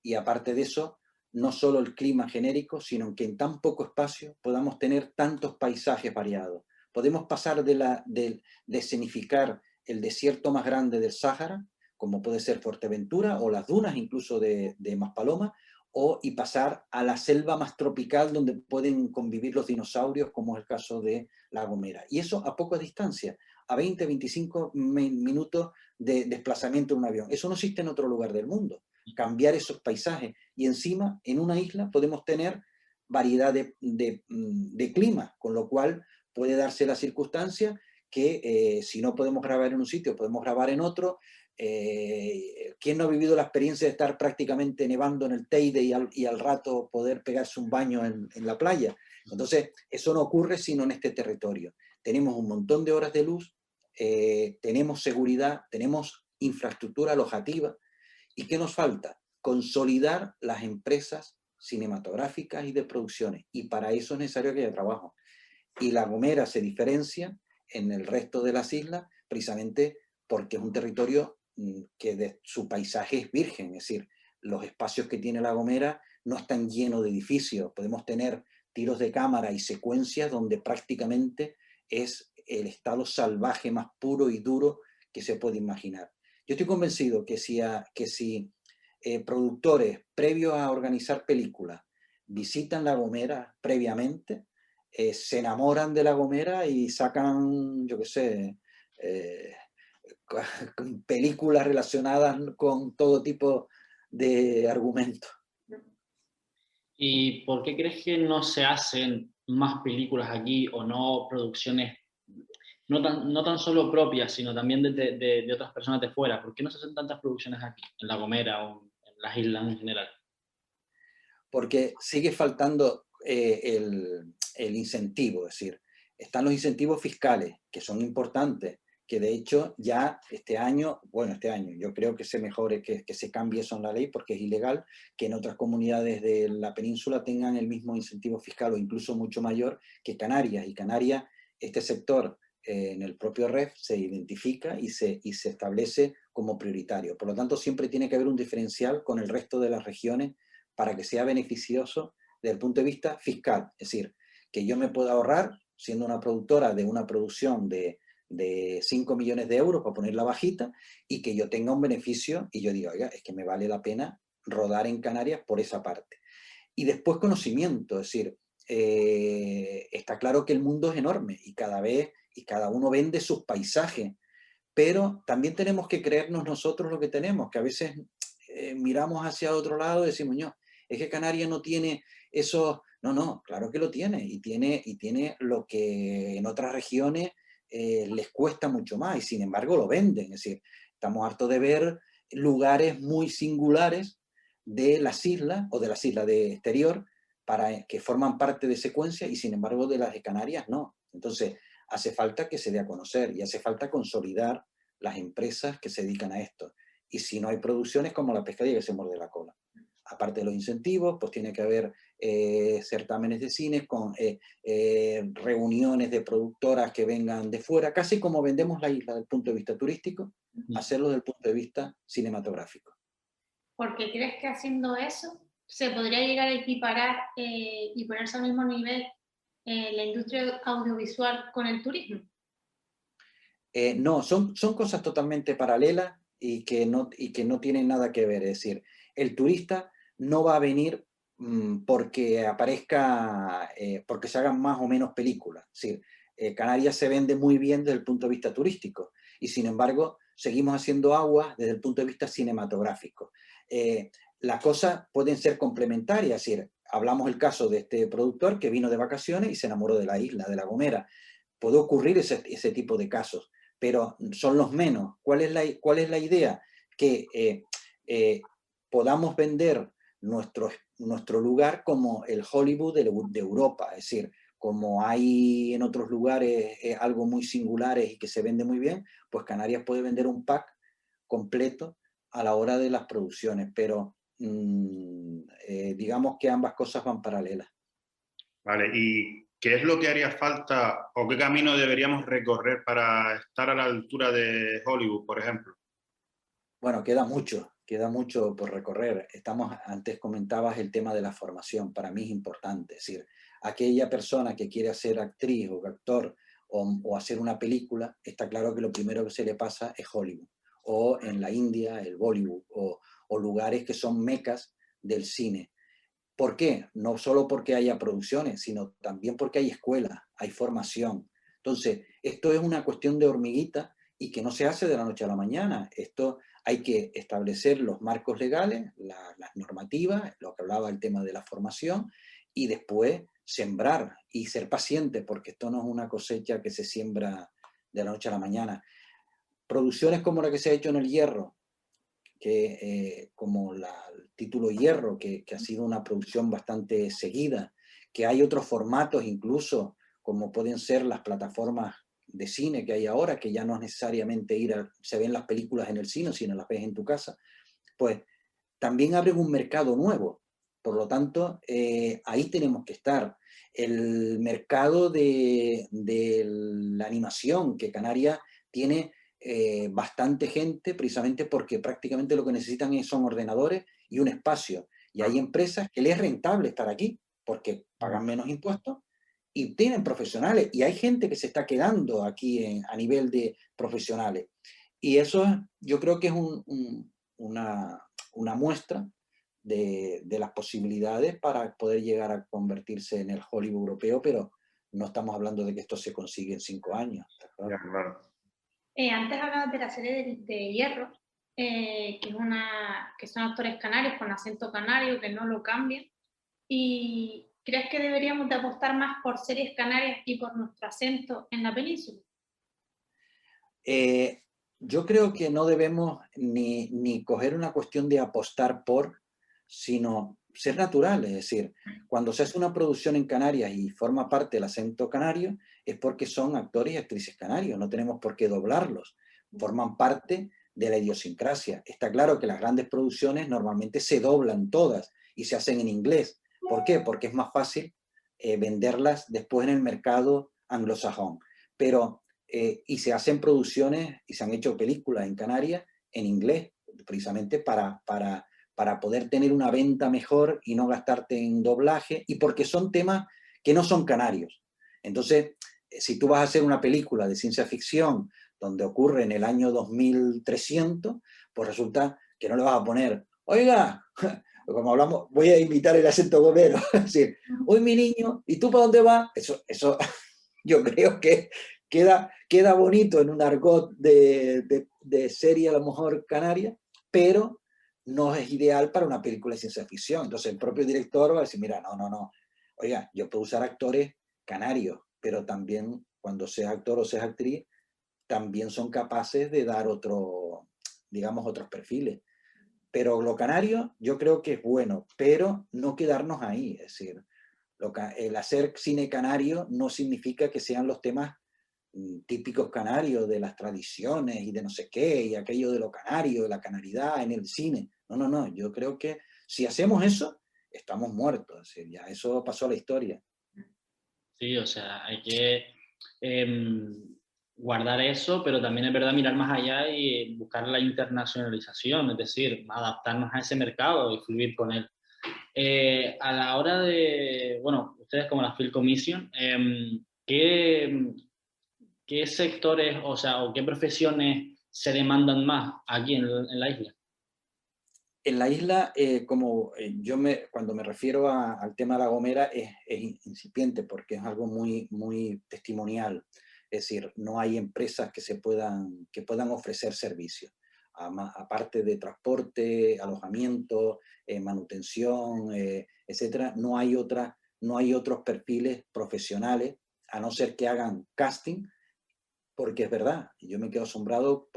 Speaker 8: Y aparte de eso, no solo el clima genérico, sino que en tan poco espacio podamos tener tantos paisajes variados. Podemos pasar de escenificar el desierto más grande del Sáhara, como puede ser Fuerteventura, o las dunas incluso de Maspalomas, y pasar a la selva más tropical donde pueden convivir los dinosaurios, como es el caso de La Gomera. Y eso a poca distancia, a 20, 25 minutos de desplazamiento en un avión. Eso no existe en otro lugar del mundo. Cambiar esos paisajes. Y encima, en una isla podemos tener variedad de clima, con lo cual puede darse la circunstancia que si no podemos grabar en un sitio, podemos grabar en otro. ¿Quién no ha vivido la experiencia de estar prácticamente nevando en el Teide y al rato poder pegarse un baño en la playa? Entonces, eso no ocurre sino en este territorio. Tenemos un montón de horas de luz, tenemos seguridad, tenemos infraestructura alojativa. ¿Y qué nos falta? Consolidar las empresas cinematográficas y de producciones. Y para eso es necesario que haya trabajo. Y La Gomera se diferencia en el resto de las islas precisamente porque es un territorio que su paisaje es virgen, es decir, los espacios que tiene La Gomera no están llenos de edificios, podemos tener tiros de cámara y secuencias donde prácticamente es el estado salvaje más puro y duro que se puede imaginar. Yo estoy convencido que si productores, previos a organizar películas, visitan La Gomera previamente, se enamoran de La Gomera y sacan, yo qué sé, películas relacionadas con todo tipo de argumentos.
Speaker 5: ¿Y por qué crees que no se hacen más películas aquí o no producciones, no tan solo propias, sino también de otras personas de fuera? ¿Por qué no se hacen tantas producciones aquí, en La Gomera o en las islas en general?
Speaker 8: Porque sigue faltando el incentivo, es decir, están los incentivos fiscales, que son importantes, que de hecho ya este año, yo creo que se mejore, que se cambie eso en la ley, porque es ilegal que en otras comunidades de la península tengan el mismo incentivo fiscal o incluso mucho mayor que Canarias. Y Canarias, este sector en el propio REF se identifica y se establece como prioritario. Por lo tanto, siempre tiene que haber un diferencial con el resto de las regiones para que sea beneficioso desde el punto de vista fiscal. Es decir, que yo me pueda ahorrar, siendo una productora de una producción de 5 millones de euros, para ponerla bajita, y que yo tenga un beneficio y yo diga, oiga, es que me vale la pena rodar en Canarias por esa parte. Y después conocimiento, es decir, está claro que el mundo es enorme y cada uno vende sus paisajes, pero también tenemos que creernos nosotros lo que tenemos, que a veces miramos hacia otro lado y decimos, no, es que Canarias no tiene eso. No, claro que lo tiene, y tiene lo que en otras regiones les cuesta mucho más, y sin embargo lo venden. Es decir, estamos hartos de ver lugares muy singulares de las islas o de las islas de exterior que forman parte de secuencia, y sin embargo de las de Canarias no. Entonces, hace falta que se dé a conocer y hace falta consolidar las empresas que se dedican a esto. Y si no hay producciones, como la pescadilla que se muerde la cola. Aparte de los incentivos, pues tiene que haber certámenes de cine con reuniones de productoras que vengan de fuera, casi como vendemos la isla desde el punto de vista turístico, hacerlo desde el punto de vista cinematográfico.
Speaker 6: ¿Por qué crees que haciendo eso se podría llegar a equiparar y ponerse al mismo nivel la industria audiovisual con el turismo?
Speaker 8: No, son cosas totalmente paralelas y que no tienen nada que ver. Es decir, el turista no va a venir porque aparezca, porque se hagan más o menos películas. Es decir, Canarias se vende muy bien desde el punto de vista turístico y sin embargo seguimos haciendo aguas desde el punto de vista cinematográfico. Las cosas pueden ser complementarias. Es decir, hablamos el caso de este productor que vino de vacaciones y se enamoró de la isla, de La Gomera. Puede ocurrir ese tipo de casos, pero son los menos. ¿Cuál es la idea? Que podamos vender nuestro lugar como el Hollywood de Europa, es decir, como hay en otros lugares algo muy singulares y que se vende muy bien, pues Canarias puede vender un pack completo a la hora de las producciones, pero digamos que ambas cosas van paralelas.
Speaker 7: Vale, ¿y qué es lo que haría falta o qué camino deberíamos recorrer para estar a la altura de Hollywood, por ejemplo?
Speaker 8: Bueno, queda mucho por recorrer. Antes comentabas el tema de la formación, para mí es importante. Es decir, aquella persona que quiere ser actriz o actor o hacer una película, está claro que lo primero que se le pasa es Hollywood, o en la India, el Bollywood, o lugares que son mecas del cine. ¿Por qué? No solo porque haya producciones, sino también porque hay escuelas, hay formación. Entonces, esto es una cuestión de hormiguita y que no se hace de la noche a la mañana. Esto hay que establecer los marcos legales, las normativas, lo que hablaba el tema de la formación, y después sembrar y ser paciente, porque esto no es una cosecha que se siembra de la noche a la mañana. Producciones como la que se ha hecho en El Hierro, que como el título Hierro, que ha sido una producción bastante seguida, que hay otros formatos incluso, como pueden ser las plataformas de cine que hay ahora, que ya no es necesariamente se ven las películas en el cine, sino las ves en tu casa, pues también abren un mercado nuevo. Por lo tanto, ahí tenemos que estar. El mercado de la animación, que Canarias tiene bastante gente, precisamente porque prácticamente lo que necesitan son ordenadores y un espacio. Y hay empresas que les es rentable estar aquí, porque pagan menos impuestos y tienen profesionales. Y hay gente que se está quedando aquí a nivel de profesionales. Y eso yo creo que es una muestra de las posibilidades para poder llegar a convertirse en el Hollywood europeo, pero no estamos hablando de que esto se consigue en 5 años.
Speaker 7: Ya, claro.
Speaker 6: Antes hablabas de la serie de Hierro, que son actores canarios con acento canario, que no lo cambian. ¿Y crees que deberíamos de apostar más por series canarias y por nuestro acento en la península?
Speaker 8: Yo creo que no debemos ni coger una cuestión de apostar por, sino ser natural. Es decir, cuando se hace una producción en Canarias y forma parte del acento canario, es porque son actores y actrices canarios, no tenemos por qué doblarlos, forman parte de la idiosincrasia. Está claro que las grandes producciones normalmente se doblan todas y se hacen en inglés. ¿Por qué? Porque es más fácil venderlas después en el mercado anglosajón. Pero y se hacen producciones y se han hecho películas en Canarias en inglés, precisamente para poder tener una venta mejor y no gastarte en doblaje, y porque son temas que no son canarios. Entonces, si tú vas a hacer una película de ciencia ficción donde ocurre en el año 2300, pues resulta que no le vas a poner, oiga, como hablamos, voy a imitar el acento gomero, es decir, hoy mi niño, ¿y tú para dónde vas? Eso yo creo que queda bonito en un argot de serie a lo mejor canaria, pero no es ideal para una película de ciencia ficción. Entonces el propio director va a decir, mira, no, oiga, yo puedo usar actores canarios, pero también cuando seas actor o seas actriz, también son capaces de dar digamos, otros perfiles. Pero lo canario yo creo que es bueno, pero no quedarnos ahí. Es decir, el hacer cine canario no significa que sean los temas típicos canarios de las tradiciones y de no sé qué, y aquello de lo canario, de la canaridad en el cine. No, yo creo que si hacemos eso, estamos muertos. Es decir, ya eso pasó a la historia.
Speaker 5: Sí, o sea, hay que guardar eso, pero también es verdad mirar más allá y buscar la internacionalización, es decir, adaptarnos a ese mercado y fluir con él. A la hora de, bueno, ustedes como la Film Commission, ¿qué sectores, o sea, o qué profesiones se demandan más aquí en la isla?
Speaker 8: En la isla, cuando me refiero al tema de La Gomera, es incipiente porque es algo muy testimonial. Es decir, no hay empresas que puedan ofrecer servicios. Aparte de transporte, alojamiento, manutención, etcétera, no hay otros perfiles profesionales, a no ser que hagan casting, porque es verdad, yo me quedo asombrado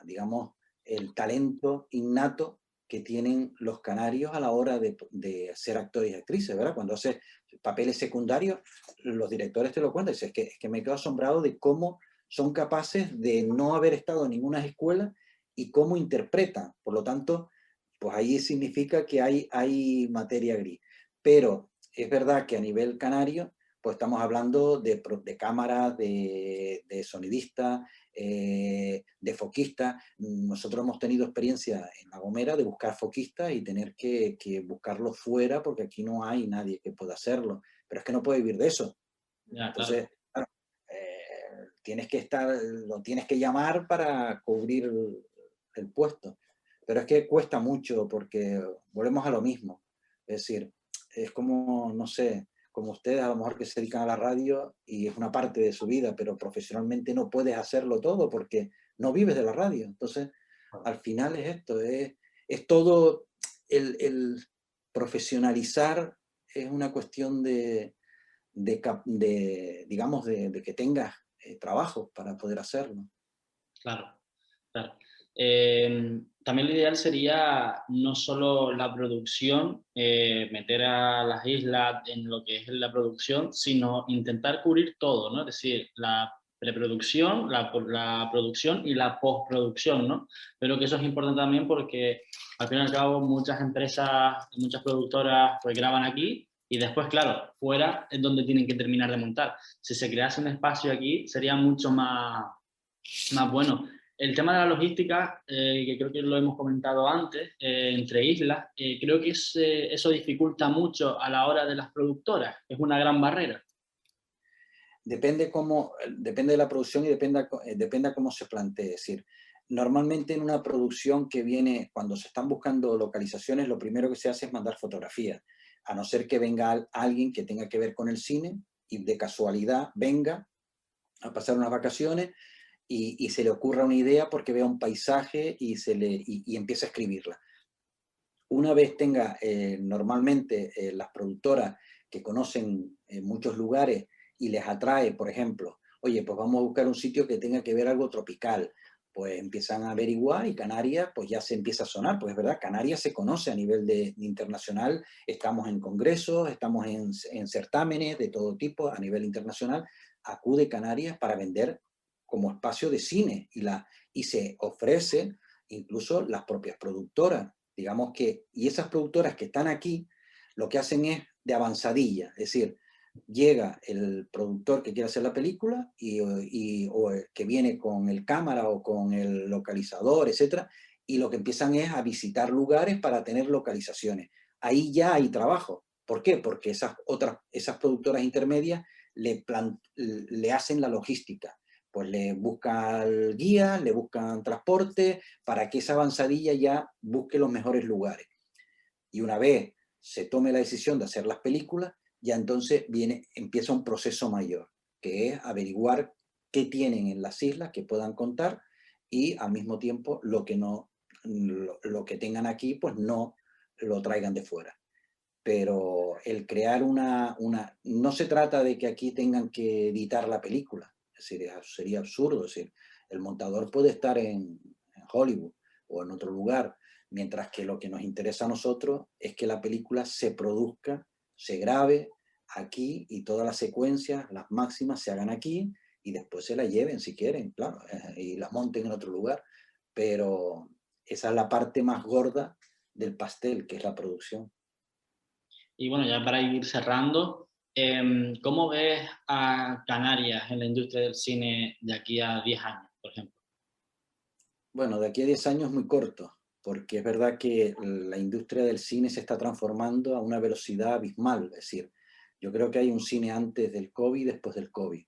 Speaker 8: digamos, el talento innato que tienen los canarios a la hora de ser actores y actrices, ¿verdad? Cuando haces papeles secundarios, los directores te lo cuentan, es que me quedo asombrado de cómo son capaces de no haber estado en ninguna escuela y cómo interpretan. Por lo tanto, pues ahí significa que hay materia gris. Pero es verdad que a nivel canario, pues estamos hablando de cámaras, de sonidistas, de foquistas. Nosotros hemos tenido experiencia en La Gomera de buscar foquistas y tener que buscarlos fuera porque aquí no hay nadie que pueda hacerlo. Pero es que no puede vivir de eso.
Speaker 5: Ya,
Speaker 8: Entonces,
Speaker 5: claro.
Speaker 8: lo tienes que llamar para cubrir el puesto. Pero es que cuesta mucho porque volvemos a lo mismo. Es decir, es como, no sé, como ustedes a lo mejor que se dedican a la radio y es una parte de su vida, pero profesionalmente no puedes hacerlo todo porque no vives de la radio. Entonces, al final es esto, es todo el profesionalizar es una cuestión digamos, de que tengas trabajo para poder hacerlo.
Speaker 5: Claro, claro. También lo ideal sería no solo la producción, meter a las islas en lo que es la producción, sino intentar cubrir todo, ¿no? Es decir, la preproducción, la producción y la postproducción, ¿no? Pero que eso es importante también porque al fin y al cabo muchas empresas, muchas productoras pues graban aquí y después, claro, fuera es donde tienen que terminar de montar. Si se crease un espacio aquí sería mucho más bueno. El tema de la logística, que creo que lo hemos comentado antes, entre islas, creo que eso dificulta mucho a la hora de las productoras, es una gran barrera.
Speaker 8: Depende de la producción y depende a cómo se plantee. Es decir, normalmente en una producción que viene, cuando se están buscando localizaciones, lo primero que se hace es mandar fotografías, a no ser que venga alguien que tenga que ver con el cine y de casualidad venga a pasar unas vacaciones y se le ocurra una idea porque vea un paisaje y empieza a escribirla. Una vez tenga normalmente las productoras que conocen muchos lugares y les atrae, por ejemplo, oye, pues vamos a buscar un sitio que tenga que ver algo tropical, pues empiezan a averiguar y Canarias pues ya se empieza a sonar, pues es verdad, Canarias se conoce a nivel de internacional, estamos en congresos, estamos en certámenes de todo tipo a nivel internacional, acude Canarias para vender como espacio de cine y se ofrece incluso las propias productoras, digamos que, y esas productoras que están aquí, lo que hacen es de avanzadilla, es decir, llega el productor que quiere hacer la película o que viene con el cámara o con el localizador, etcétera, y lo que empiezan es a visitar lugares para tener localizaciones. Ahí ya hay trabajo. ¿Por qué? Porque esas productoras intermedias le hacen la logística. Pues le buscan guías, le buscan transporte, para que esa avanzadilla ya busque los mejores lugares. Y una vez se tome la decisión de hacer las películas, ya entonces empieza un proceso mayor, que es averiguar qué tienen en las islas que puedan contar y al mismo tiempo lo que tengan aquí, pues no lo traigan de fuera. Pero el crear no se trata de que aquí tengan que editar la película, es decir, sería absurdo, es decir, el montador puede estar en Hollywood o en otro lugar, mientras que lo que nos interesa a nosotros es que la película se produzca, se grabe aquí y todas las secuencias, las máximas, se hagan aquí y después se la lleven si quieren, claro, y la monten en otro lugar. Pero esa es la parte más gorda del pastel, que es la producción.
Speaker 5: Y bueno, ya para ir cerrando, ¿cómo ves a Canarias en la industria del cine de aquí a 10 años, por ejemplo?
Speaker 8: Bueno, de aquí a 10 años muy corto, porque es verdad que la industria del cine se está transformando a una velocidad abismal. Es decir, yo creo que hay un cine antes del COVID y después del COVID,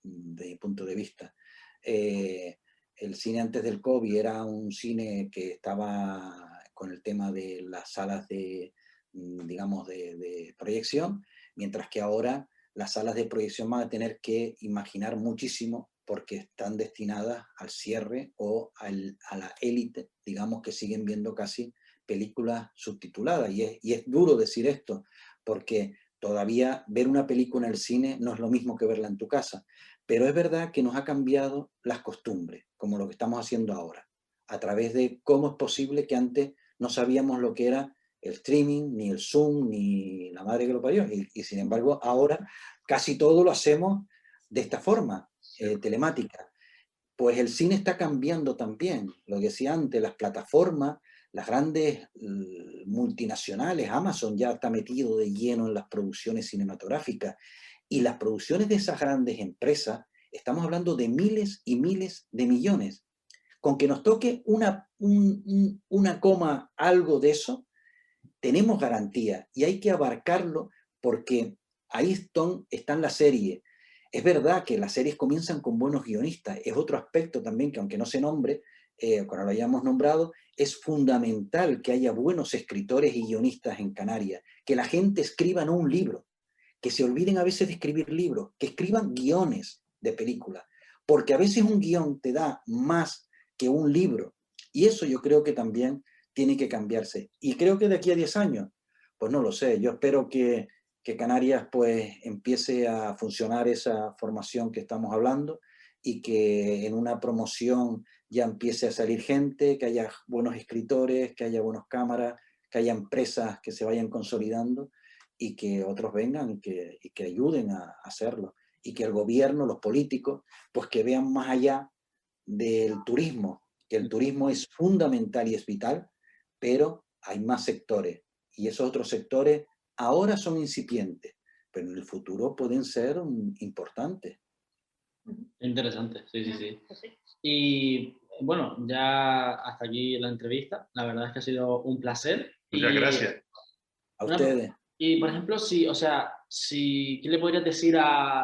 Speaker 8: de mi punto de vista. El cine antes del COVID era un cine que estaba con el tema de las salas digamos, de proyección, mientras que ahora las salas de proyección van a tener que imaginar muchísimo porque están destinadas al cierre o a la élite, digamos, que siguen viendo casi películas subtituladas. Y es duro decir esto, porque todavía ver una película en el cine no es lo mismo que verla en tu casa. Pero es verdad que nos ha cambiado las costumbres, como lo que estamos haciendo ahora, a través de cómo es posible que antes no sabíamos lo que era el streaming, ni el Zoom, ni la madre que lo parió. Y sin embargo, ahora casi todo lo hacemos de esta forma, telemática. Pues el cine está cambiando también. Lo que decía antes, las plataformas, las grandes multinacionales, Amazon ya está metido de lleno en las producciones cinematográficas. Y las producciones de esas grandes empresas, estamos hablando de miles y miles de millones. Con que nos toque una coma, algo de eso, tenemos garantía y hay que abarcarlo porque ahí están las series. Es verdad que las series comienzan con buenos guionistas, es otro aspecto también que aunque no se nombre, cuando lo hayamos nombrado, es fundamental que haya buenos escritores y guionistas en Canarias, que la gente escriba no un libro, que se olviden a veces de escribir libros, que escriban guiones de películas, porque a veces un guión te da más que un libro, y eso yo creo que también tiene que cambiarse. Y creo que de aquí a 10 años, pues no lo sé, yo espero que Canarias pues empiece a funcionar esa formación que estamos hablando y que en una promoción ya empiece a salir gente, que haya buenos escritores, que haya buenas cámaras, que haya empresas que se vayan consolidando y que otros vengan y que ayuden a hacerlo. Y que el gobierno, los políticos, pues que vean más allá del turismo, que el turismo es fundamental y es vital, pero hay más sectores. Y esos otros sectores ahora son incipientes, pero en el futuro pueden ser importantes.
Speaker 5: Interesante, sí, sí, sí. Y bueno, ya hasta aquí la entrevista. La verdad es que ha sido un placer.
Speaker 7: Muchas gracias.
Speaker 8: A ustedes.
Speaker 5: Y por ejemplo, ¿qué le podrías decir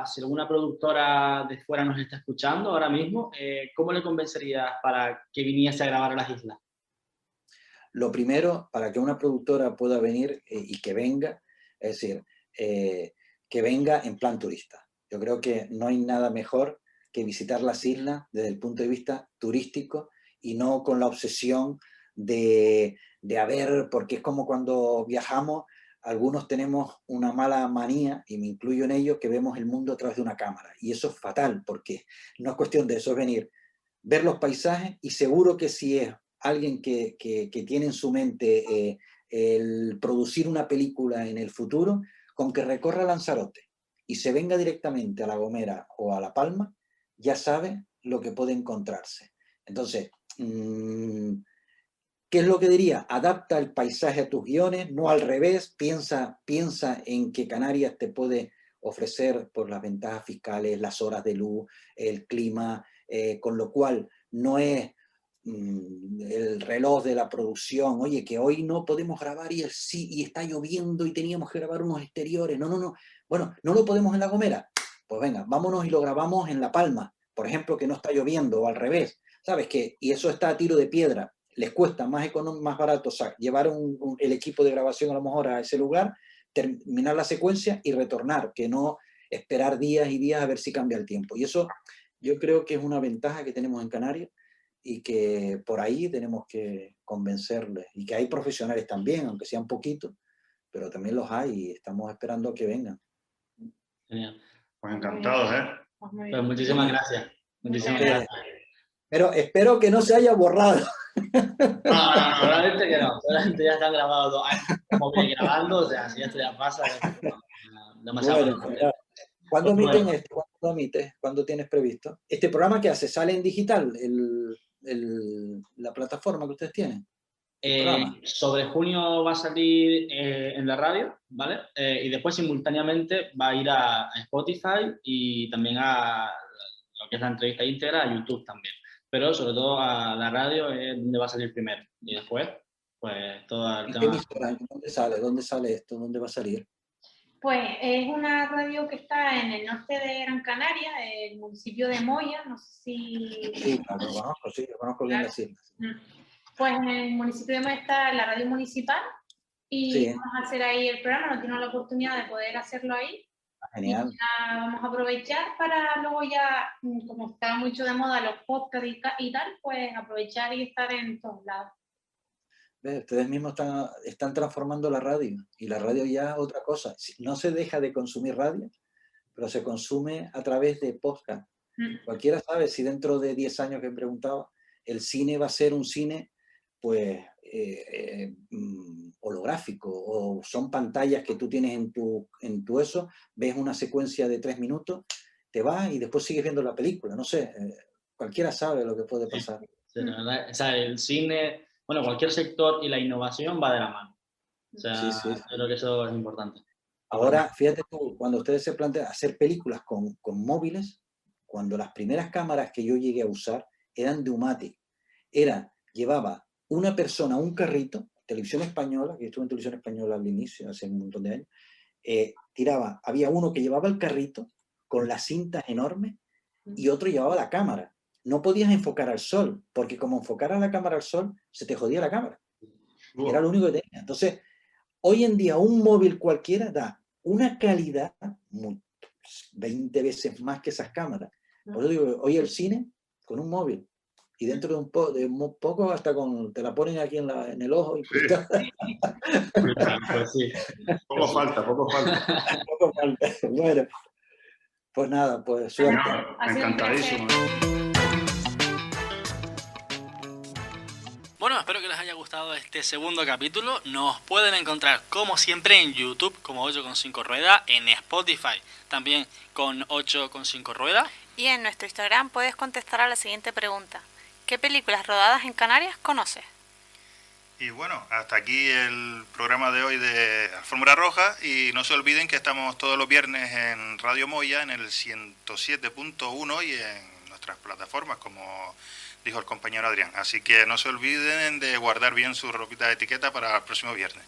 Speaker 5: si alguna productora de fuera nos está escuchando ahora mismo? ¿Cómo le convencerías para que viniese a grabar a las islas?
Speaker 8: Lo primero, para que una productora pueda venir y que venga, es decir, que venga en plan turista. Yo creo que no hay nada mejor que visitar las islas desde el punto de vista turístico y no con la obsesión de porque es como cuando viajamos, algunos tenemos una mala manía, y me incluyo en ello, que vemos el mundo a través de una cámara. Y eso es fatal, porque no es cuestión de eso, es venir, ver los paisajes, y seguro que si es alguien que tiene en su mente el producir una película en el futuro, con que recorra Lanzarote y se venga directamente a La Gomera o a La Palma, ya sabe lo que puede encontrarse. Entonces, ¿qué es lo que diría? Adapta el paisaje a tus guiones, no al revés. Piensa en que Canarias te puede ofrecer por las ventajas fiscales, las horas de luz, el clima, con lo cual no es el reloj de la producción, oye, que hoy no podemos grabar y está lloviendo y teníamos que grabar unos exteriores. No. Bueno, ¿no lo podemos en La Gomera? Pues venga, vámonos y lo grabamos en La Palma, por ejemplo, que no está lloviendo, o al revés. ¿Sabes qué? Y eso está a tiro de piedra. Les cuesta más barato, o sea, llevar el equipo de grabación a lo mejor a ese lugar, terminar la secuencia y retornar, que no esperar días y días a ver si cambia el tiempo. Y eso yo creo que es una ventaja que tenemos en Canarias y que por ahí tenemos que convencerles. Y que hay profesionales también, aunque sean poquitos, pero también los hay y estamos esperando a que vengan.
Speaker 5: Genial.
Speaker 7: Pues encantados, ¿eh?
Speaker 5: Pues muchísimas gracias. Muchísimas gracias.
Speaker 8: Pero espero que no se haya borrado.
Speaker 5: No, seguramente que no. Seguramente ya están grabados 2 años. Como bien grabando, o sea, si esto ya pasa, demasiado.
Speaker 8: Bueno, ¿cuándo emiten esto? ¿Cuándo emites? ¿Cuándo tienes previsto? ¿Este programa qué hace? ¿Sale en digital? La plataforma que ustedes tienen.
Speaker 5: Sobre junio va a salir en la radio, ¿vale? Y después simultáneamente va a ir a Spotify y también a lo que es la entrevista íntegra, a YouTube también. Pero sobre todo a la radio es donde va a salir primero. Y después, pues todo el tema.
Speaker 8: ¿Dónde sale? ¿Dónde sale esto? ¿Dónde va a salir?
Speaker 6: Pues es una radio que está en el norte de Gran Canaria, el municipio de Moya, no sé si...
Speaker 8: Sí, claro, lo conozco, sí, lo conozco bien las islas.
Speaker 6: Pues en el municipio de Moya está la radio municipal y vamos a hacer ahí el programa, no tenemos la oportunidad de poder hacerlo ahí.
Speaker 8: Genial.
Speaker 6: Y ya vamos a aprovechar para luego ya, como está mucho de moda los podcasts y tal, pues aprovechar y estar en todos lados.
Speaker 8: Ustedes mismos están transformando la radio, y la radio ya es otra cosa. No se deja de consumir radio, pero se consume a través de podcast. Cualquiera sabe si dentro de 10 años, que he preguntado, el cine va a ser un cine pues holográfico, o son pantallas que tú tienes en tu eso, ves una secuencia de 3 minutos, te vas y después sigues viendo la película. No sé, cualquiera sabe lo que puede pasar.
Speaker 5: Sí, la verdad, o sea, el cine, bueno, cualquier sector y la innovación va de la mano. O sea,
Speaker 8: sí.
Speaker 5: yo creo que eso es importante.
Speaker 8: Ahora, fíjate tú, cuando ustedes se plantean hacer películas con móviles, cuando las primeras cámaras que yo llegué a usar eran de Umatic, llevaba una persona un carrito, Televisión Española, que estuve en Televisión Española al inicio, hace un montón de años, había uno que llevaba el carrito con las cintas enormes y otro llevaba la cámara. no podías enfocar al sol, porque como enfocara la cámara al sol, se te jodía la cámara. Era lo único que tenía. Entonces, hoy en día un móvil cualquiera da una calidad 20 veces más que esas cámaras. Por eso digo, hoy el cine con un móvil. Y dentro de un poco hasta te la ponen aquí en el ojo. Y
Speaker 7: Sí.
Speaker 5: Pues sí.
Speaker 7: Poco falta, poco falta.
Speaker 8: poco falta. Bueno, pues nada, pues suerte.
Speaker 7: No,
Speaker 6: Ha sido un
Speaker 7: encantadísimo.
Speaker 3: Bueno, espero que les haya gustado este segundo capítulo. Nos pueden encontrar como siempre en YouTube como 8,5 ruedas, en Spotify también con 8,5 ruedas.
Speaker 2: Y en nuestro Instagram puedes contestar a la siguiente pregunta. ¿Qué películas rodadas en Canarias conoces?
Speaker 1: Y bueno, hasta aquí el programa de hoy de Alfombra Roja, y no se olviden que estamos todos los viernes en Radio Moya en el 107.1 y en nuestras plataformas, como dijo el compañero Adrián. Así que no se olviden de guardar bien su ropita de etiqueta para el próximo viernes.